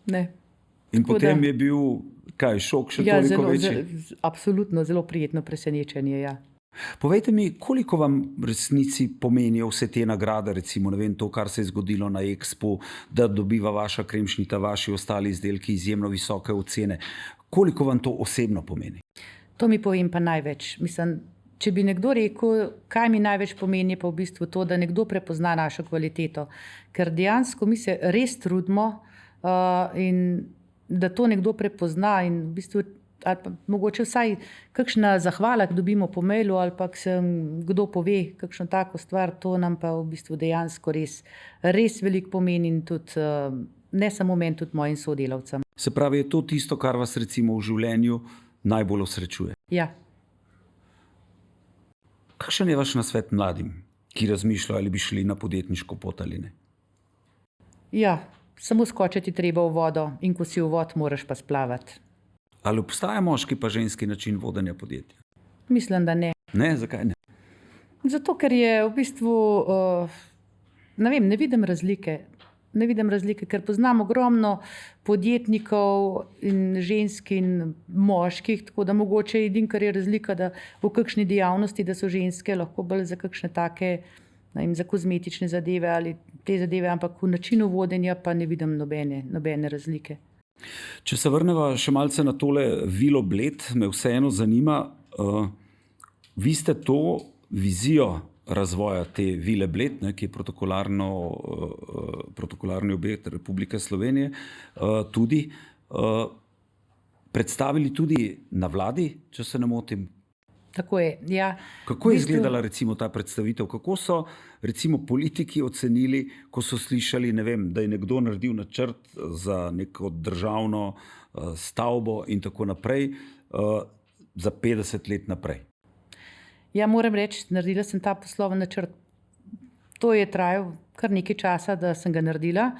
Ne. In potem je bil šok še toliko večji? Absolutno, zelo prijetno presenečenje, ja. Povejte mi, koliko vam v resnici pomenijo vse te nagrade, recimo, ne vem, to, kar se je zgodilo na Expo, da dobiva vaša kremšnita, vaši ostali izdelki izjemno visoke ocene. Koliko vam to osebno pomeni? To mi povem pa največ. Mislim, če bi nekdo rekel, kaj mi največ pomeni, pa v bistvu to, da nekdo prepozna našo kvaliteto. Ker dejansko mi se res trudimo, in da to nekdo prepozna, in v bistvu, ali pa mogoče vsaj kakšna zahvala, ki dobimo po mailu, ali pa kdo pove kakšno tako stvar, to nam pa v bistvu dejansko res veliko pomeni, in tudi ne samo meni, tudi mojim sodelavcem. Se pravi, je to tisto, kar vas recimo v življenju najbolj osrečuje? Ja. Kakšen je vaš nasvet mladim, ki razmišljajo, ali bi šli na podjetniško pot ali ne? Ja, samo skočiti treba v vodo in ko si v vod, moraš pa splavati. Ali obstaja moški pa ženski način vodenja podjetja? Mislim, da ne. Ne, zakaj ne? Zato, ker je v bistvu, ne vidim razlike. Ne vidim razlike, ker poznam ogromno podjetnikov in žensk in moških, tako da mogoče edino, kar je razlika, da v kakšni dejavnosti, da so ženske lahko bolj za kakšne take, za kozmetične zadeve ali te zadeve, ampak v načinu vodenja pa ne vidim nobene razlike. Če se vrneva še malce na tole Vilo Bled, me vseeno zanima, vi ste to vizijo razvoja te Vile Bled, ki je protokolarni objekt Republike Slovenije, tudi predstavili tudi na vladi, če se ne motim. Tako je, ja. Kako je izgledala recimo ta predstavitev? Kako so recimo politiki ocenili, ko so slišali, da je nekdo naredil načrt za neko državno stavbo in tako naprej, za 50 let naprej? Ja, moram reči, naredila sem ta poslovni načrt. To je trajalo kar nekaj časa, da sem ga naredila.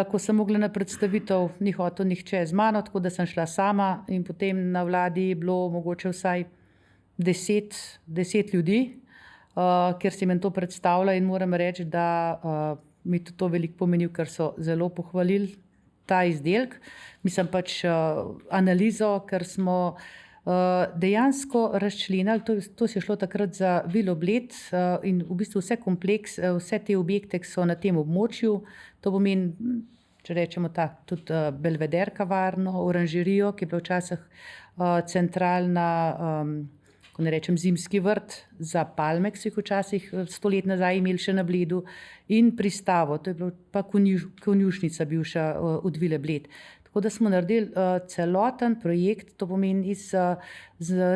Ko sem mogla na predstavitev, ni hotel nihče z mano, tako da sem šla sama in potem na vladi je bilo mogoče vsaj 10 ljudi, ker sem jim to predstavila in moram reči, da mi to veliko pomenil, ker so zelo pohvalili ta izdelek. Mislim pač analizo, ker smo dejansko razčlenili, to se je šlo takrat za Vilo Bled in v bistvu vse te objekte, ki so na tem območju, to pomeni, če rečemo tudi Belveder kavarno, oranžerijo, ki je bila včasih centralna, ko ne rečem zimski vrt za palme, ki so jih včasih 100 let nazaj imeli še na Bledu, in pristavo, to je bila pa konjušnica bivša od Vile Bled. Tako da smo naredili celoten projekt, to pomeni z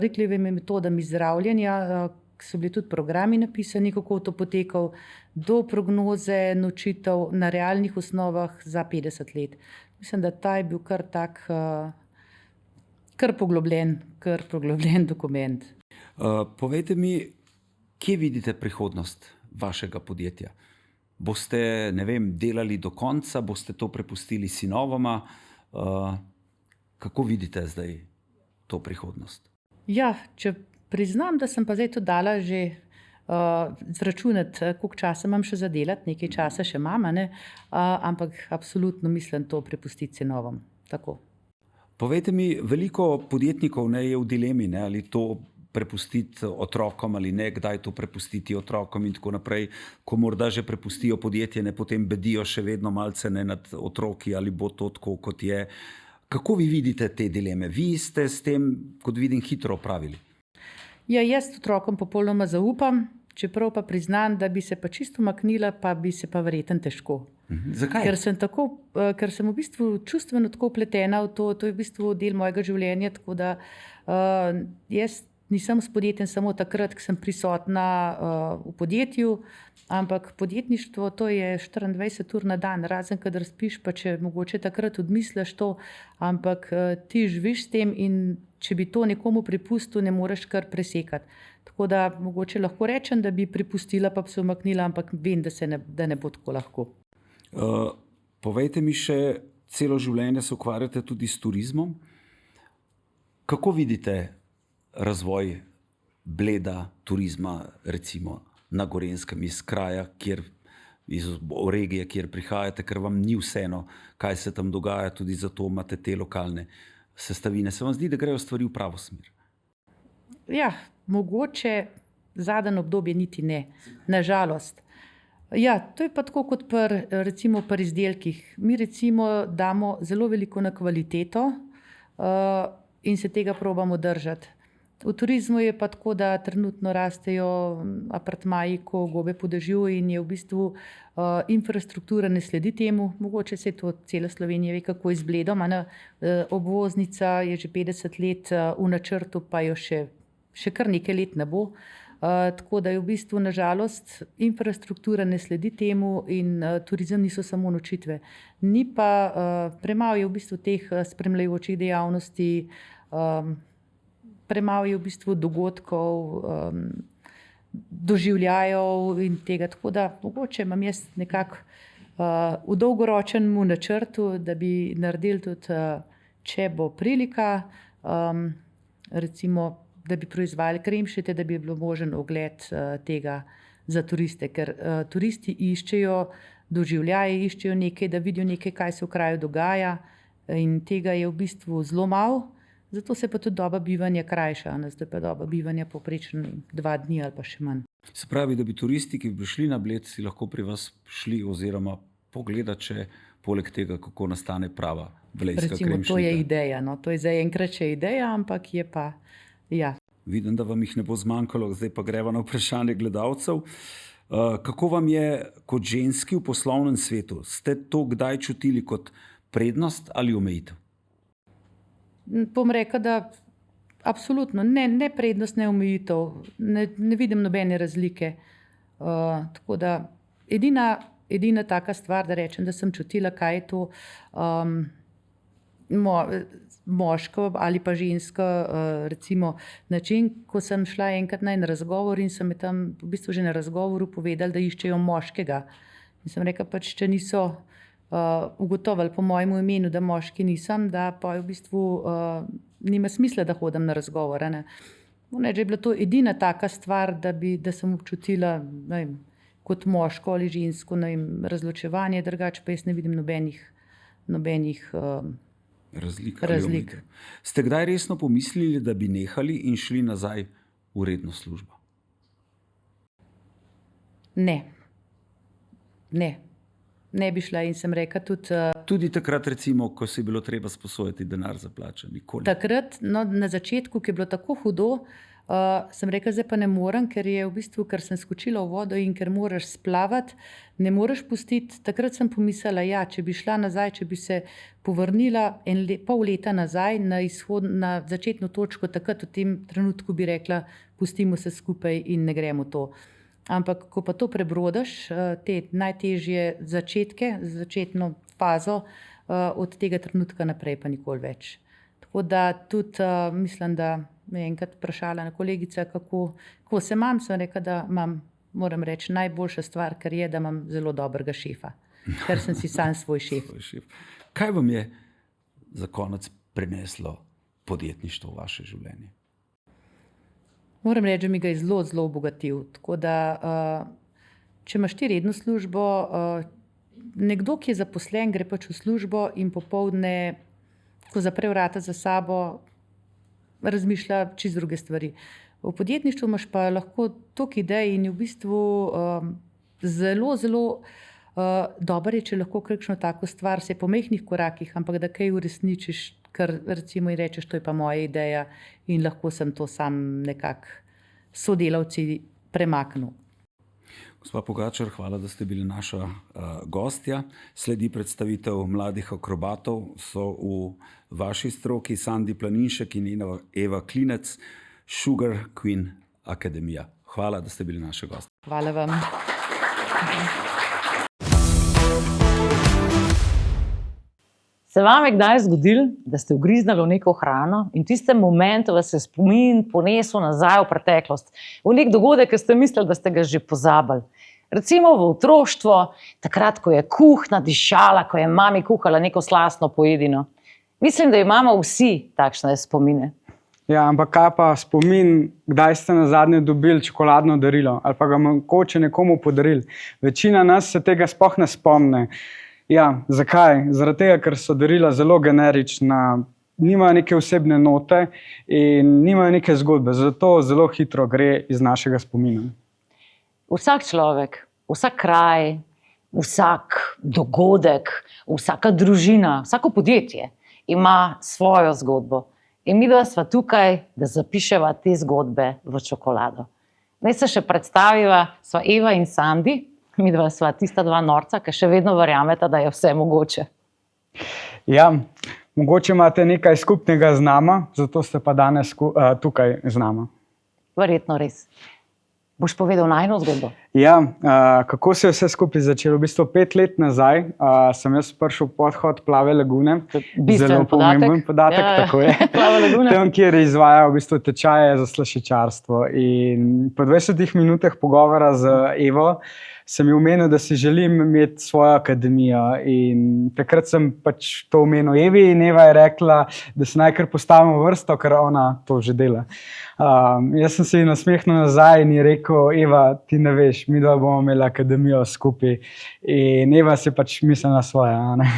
rekljivimi metodami zdravljenja, ki so bili tudi programi napisani, kako to potekal, do prognoze nočitev na realnih osnovah za 50 let. Mislim, da ta je bil kar poglobljen dokument. Povejte mi, kje vidite prihodnost vašega podjetja? Boste, delali do konca, boste to prepustili sinovoma? Kako vidite zdaj to prihodnost? Ja, če priznam, da sem pa zdaj to dala že zračunati, koliko časa imam še za delati, nekaj časa še imam, ampak absolutno mislim to prepustiti sinovom. Tako. Povejte mi, veliko podjetnikov je v dilemi, ali to prepustiti otrokom ali ne, kdaj to prepustiti otrokom in tako naprej. Ko morda že prepustijo podjetje, potem bedijo še vedno malce nad otroki, ali bo to tako, kot je. Kako vi vidite te dileme? Vi ste s tem, kot vidim, hitro opravili. Ja, jaz otrokom popolnoma zaupam, čeprav pa priznam, da bi se pa čisto umaknila, pa bi se pa verjetno težko. Zakaj? Ker sem v bistvu čustveno tako vpletena v to je v bistvu del mojega življenja, tako da jaz nisem s podjetjem samo takrat, ko sem prisotna v podjetju, ampak podjetništvo to je 24 ur na dan, razen kadar spiš, pa če mogoče takrat odmisliš to, ampak ti živiš s tem in če bi to nekomu prepustil, ne moreš kar presekati. Tako da mogoče lahko rečem, da bi prepustila, pa bi se umaknila, ampak vem, da ne bo tako lahko. Povejte mi še, celo življenje se ukvarjate tudi s turizmom. Kako vidite razvoj Bleda, turizma, recimo na Gorenjskem, iz kraja, iz regije, kjer prihajate, ker vam ni vseeno, kaj se tam dogaja, tudi zato imate te lokalne sestavine. Se vam zdi, da grejo stvari v pravo smer? Ja, mogoče zadnje obdobje niti ne, nažalost. Ja, to je pa tako kot recimo pri izdelkih. Mi recimo damo zelo veliko na kvaliteto in se tega probamo držati. V turizmu je pa tako, da trenutno rastejo apartmaji, ko gobe po dežju in je v bistvu infrastruktura ne sledi temu. Mogoče se to cela Slovenija ve, kako je z Bledom. Obvoznica je že 50 let v načrtu, pa jo še kar nekaj let ne bo. Tako da je v bistvu nažalost infrastruktura ne sledi temu in turizem niso samo nočitve. Ni pa premalo je v bistvu teh spremljajočih dejavnosti, premalo je v bistvu dogodkov, doživljajev in tega. Tako da mogoče imam jaz nekako v dolgoročnem načrtu, da bi naredili tudi, če bo prilika, recimo, da bi proizvajali kremšnite, da bi bilo možen ogled tega za turiste, ker turisti iščejo doživljaje, iščejo nekaj, da vidijo nekaj, kaj se v kraju dogaja, in tega je v bistvu zelo malo, zato se pa tudi doba bivanja krajša, zdaj pa doba bivanja povprečno 2 dni ali pa še manj. Se pravi, da bi turisti, ki bi prišli na Bled, si lahko pri vas šli oziroma pogledati, če poleg tega, kako nastane prava blejska kremšnita. Recimo, to je ideja, no. To je zdaj enkrat še ideja, ampak je pa, ja. Vidim, da vam jih ne bo zmanjkalo, zdaj pa greva na vprašanje gledalcev. Kako vam je kot ženski v poslovnem svetu? Ste to kdaj čutili kot prednost ali omejitev? Bom rekla, da absolutno ne prednost, ne omejitev. Ne vidim nobene razlike. Tako da edina taka stvar, da rečem, da sem čutila, kaj je to moško ali pa žensko, recimo način, ko sem šla enkrat na en razgovor in sem tam v bistvu že na razgovoru povedala, da iščejo moškega. In sem rekla, pač, če niso ugotovili po mojemu imenu, da moški nisem, da pa v bistvu nima smisla, da hodim na razgovor. Že je bila to edina taka stvar, da sem občutila, ne vem, kot moško ali žensko, ne vem, razločevanje, drugače pa jaz ne vidim nobenih razlik. Ste kdaj resno pomislili, da bi nehali in šli nazaj v redno službo? Ne bi šla in sem rekla tudi... Tudi takrat, recimo, ko si bilo treba sposojati denar za plačo, nikoli? Takrat, na začetku, ki je bilo tako hudo, sem rekla, zdaj pa ne morem, ker je v bistvu, ker sem skočila v vodo in ker moraš splavati, ne moreš pustiti. Takrat sem pomislila, ja, če bi šla nazaj, če bi se povrnila pol leta nazaj na začetno točko, takrat v tem trenutku bi rekla, pustimo se skupaj in ne gremo to. Ampak, ko pa to prebrodiš, te najtežje začetke, začetno fazo, od tega trenutka naprej pa nikoli več. Tako da tudi mislim, da me je enkrat vprašala kolegica, kako se imam, sem rekla, da imam, moram reči, najboljša stvar, kar je, da imam zelo dobrega šefa, ker sem si sam svoj šef. Kaj vam je za konec prineslo podjetništvo v vaše življenje? Moram reči, da mi ga je zelo, zelo obogatil. Tako da, če imaš ti redno službo, nekdo, ki je zaposlen, gre pač v službo in popoldne, ko zapre vrata za sabo, razmišlja čisto druge stvari. V podjetništvu imaš pa lahko toliko idej in v bistvu zelo, zelo dobro je, če lahko kakšno tako stvar, se po majhnih korakih, ampak da kaj uresničiš, kar recimo in rečeš, to je pa moja ideja in lahko sem to sam nekako sodelavci premaknil. Gospa Pogačar, hvala, da ste bili naša gostja. Sledi predstavitev mladih akrobatov, so v vaši stroki Sandi Planinšek in Eva Klinec, Sugar Queen Akademija. Hvala, da ste bili naša gostja. Hvala vam. Se vam je kdaj zgodilo, da ste ugriznali v neko hrano in v tistem momentu vas je spomin ponesel nazaj v preteklost, v nek dogodek, ki ste mislili, da ste ga že pozabili. Recimo v otroštvo, takrat, ko je kuhna dišala, ko je mami kuhala neko slastno pojedino. Mislim, da imamo vsi takšne spomine. Ja, ampak kaj pa spomin, kdaj ste nazadnje dobili čokoladno darilo ali pa ga mogoče nekomu podarili? Večina nas se tega sploh ne spomne. Ja, zakaj? Zaradi tega, ker so darila zelo generična, nimajo neke osebne note in nimajo neke zgodbe, zato zelo hitro gre iz našega spomina. Vsak človek, vsak kraj, vsak dogodek, vsaka družina, vsako podjetje ima svojo zgodbo. In midva sva tukaj, da zapiševa te zgodbe v čokolado. Naj se še predstaviva, sva Eva in Sandi. Midva sva tista dva norca, ki še vedno verjameta, da je vse mogoče. Ja, mogoče imate nekaj skupnega z nama, zato ste pa danes tukaj z nama. Verjetno res. Boš povedal najino zgodbo? Ja, kako se je vse skupaj začelo? V bistvu 5 let nazaj sem jaz prišel v podhod Plave lagune. Bistven Zelo pomemben podatek, Ja, tako je. Plava laguna. Tam, kjer je izvajal v bistvu tečaje za slaščičarstvo. In po 20 minutah pogovora z Evo sem ji omenil, da si želim imeti svojo akademijo. In takrat sem pač to omenil Evi in Eva je rekla, da se naj kar postavimo v vrsto, ker ona to že dela. Jaz sem se ji nasmehnil nazaj in ji rekel, Eva, ti ne veš, mi dva bomo imeli akademijo skupaj. In Eva si pač mislila svoje. a ne?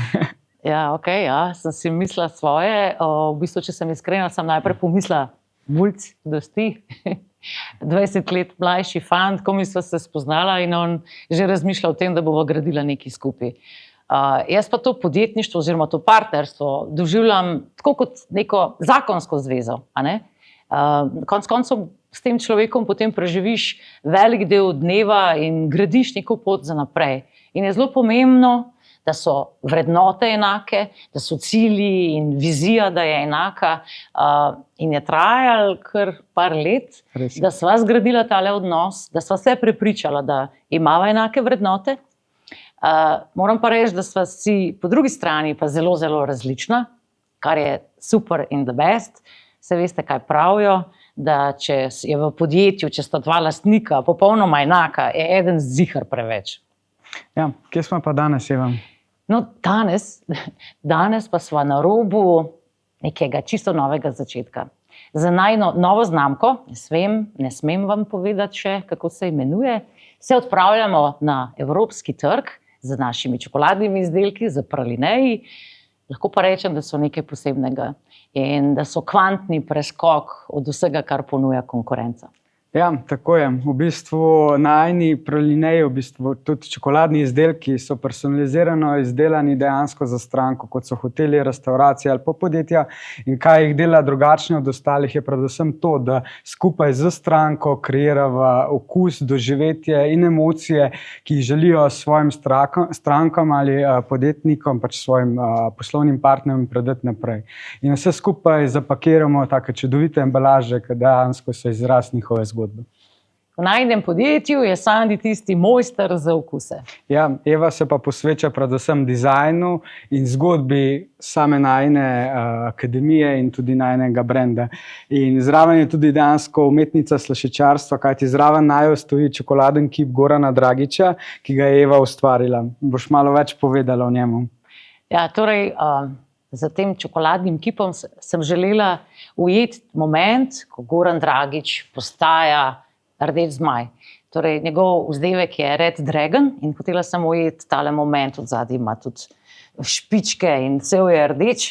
Ja, ok, ja, sem si mislila svoje. V bistvu, če sem iskrena, sem najprej pomislila, mulj, dosti. 20 let mlajši fant, ko mi sva se spoznala in on že razmišlja o tem, da bova gradila nekaj skupaj. Jaz pa to podjetništvo oziroma to partnerstvo doživljam tako kot neko zakonsko zvezo. A ne? Konec koncev s tem človekom potem preživiš velik del dneva in gradiš neko pot za naprej. In je zelo pomembno, da so vrednote enake, da so cilji in vizija, da je enaka. In je trajalo kar par let, Res je. da sva zgradila tale odnos, da sva se prepričala, da imava enake vrednote. Moram pa reči, da sva si po drugi strani pa zelo, zelo različna, kar je super in the best. Se veste, kaj pravijo, da če je v podjetju, če sta dva lastnika popolnoma enaka, je eden zihar preveč. Ja, kje smo pa danes, Eva? No, danes pa sva na robu nekega čisto novega začetka. Za najno novo znamko, ne smem vam povedati še, kako se imenuje, se odpravljamo na evropski trg z našimi čokoladnimi izdelki, z pralineji. Lahko pa rečem, da so nekaj posebnega in da so kvantni preskok od vsega, kar ponuja konkurenca. Ja, tako je. V bistvu najni pralineji, v bistvu tudi čokoladni izdelki so personalizirano izdelani dejansko za stranko, kot so hoteli, restauracije ali pa podjetja. In kaj jih dela drugačne od ostalih, je predvsem to, da skupaj z stranko kreirava okus, doživetje in emocije, ki jih želijo svojim strankam ali podjetnikom, pač svojim poslovnim partnerjem predati naprej. In vse skupaj zapakiramo take čudovite embalaže, ki dejansko so izraz njihove zgodbe. V najnem podjetju je Sandi tisti mojster za okuse. Ja, Eva se pa posveča predvsem dizajnu in zgodbi same najne akademije in tudi najnega brenda. In zraven je tudi dejansko umetnica slaščičarstva, kajti zraven najo stoji čokoladen kip Gorana Dragića, ki ga je Eva ustvarila. Boš malo več povedala o njemu? Ja, torej, za tem čokoladnim kipom sem želela ujeti moment, ko Goran Dragić postaja rdeč zmaj. Torej, njegov vzdevek je Red Dragon in hotela sem ujeti tale moment, od zadaj ima tudi špičke in cel je rdeč.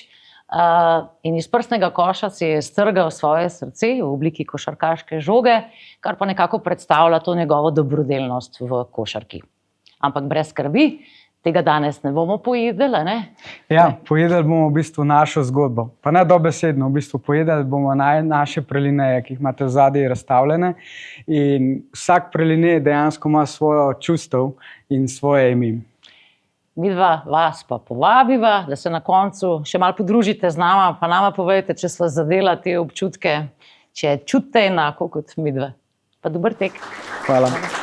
In iz prstnega koša si je strgal svoje srce v obliki košarkaške žoge, kar pa nekako predstavlja to njegovo dobrodelnost v košarki. Ampak brez skrbi, tega danes ne bomo pojedli, ne? Ja, pojedli bomo v bistvu našo zgodbo. Pa ne dobesedno, v bistvu pojedli bomo naše pralineje, ki jih imate zadaj razstavljene. In vsak pralinej dejansko ima svojo čustev in svoje ime. Midva vas pa povabiva, da se na koncu še malo podružite z nama, pa nama povejte, če sva zadela te občutke, če čutite enako kot midva. Pa dober tek. Hvala.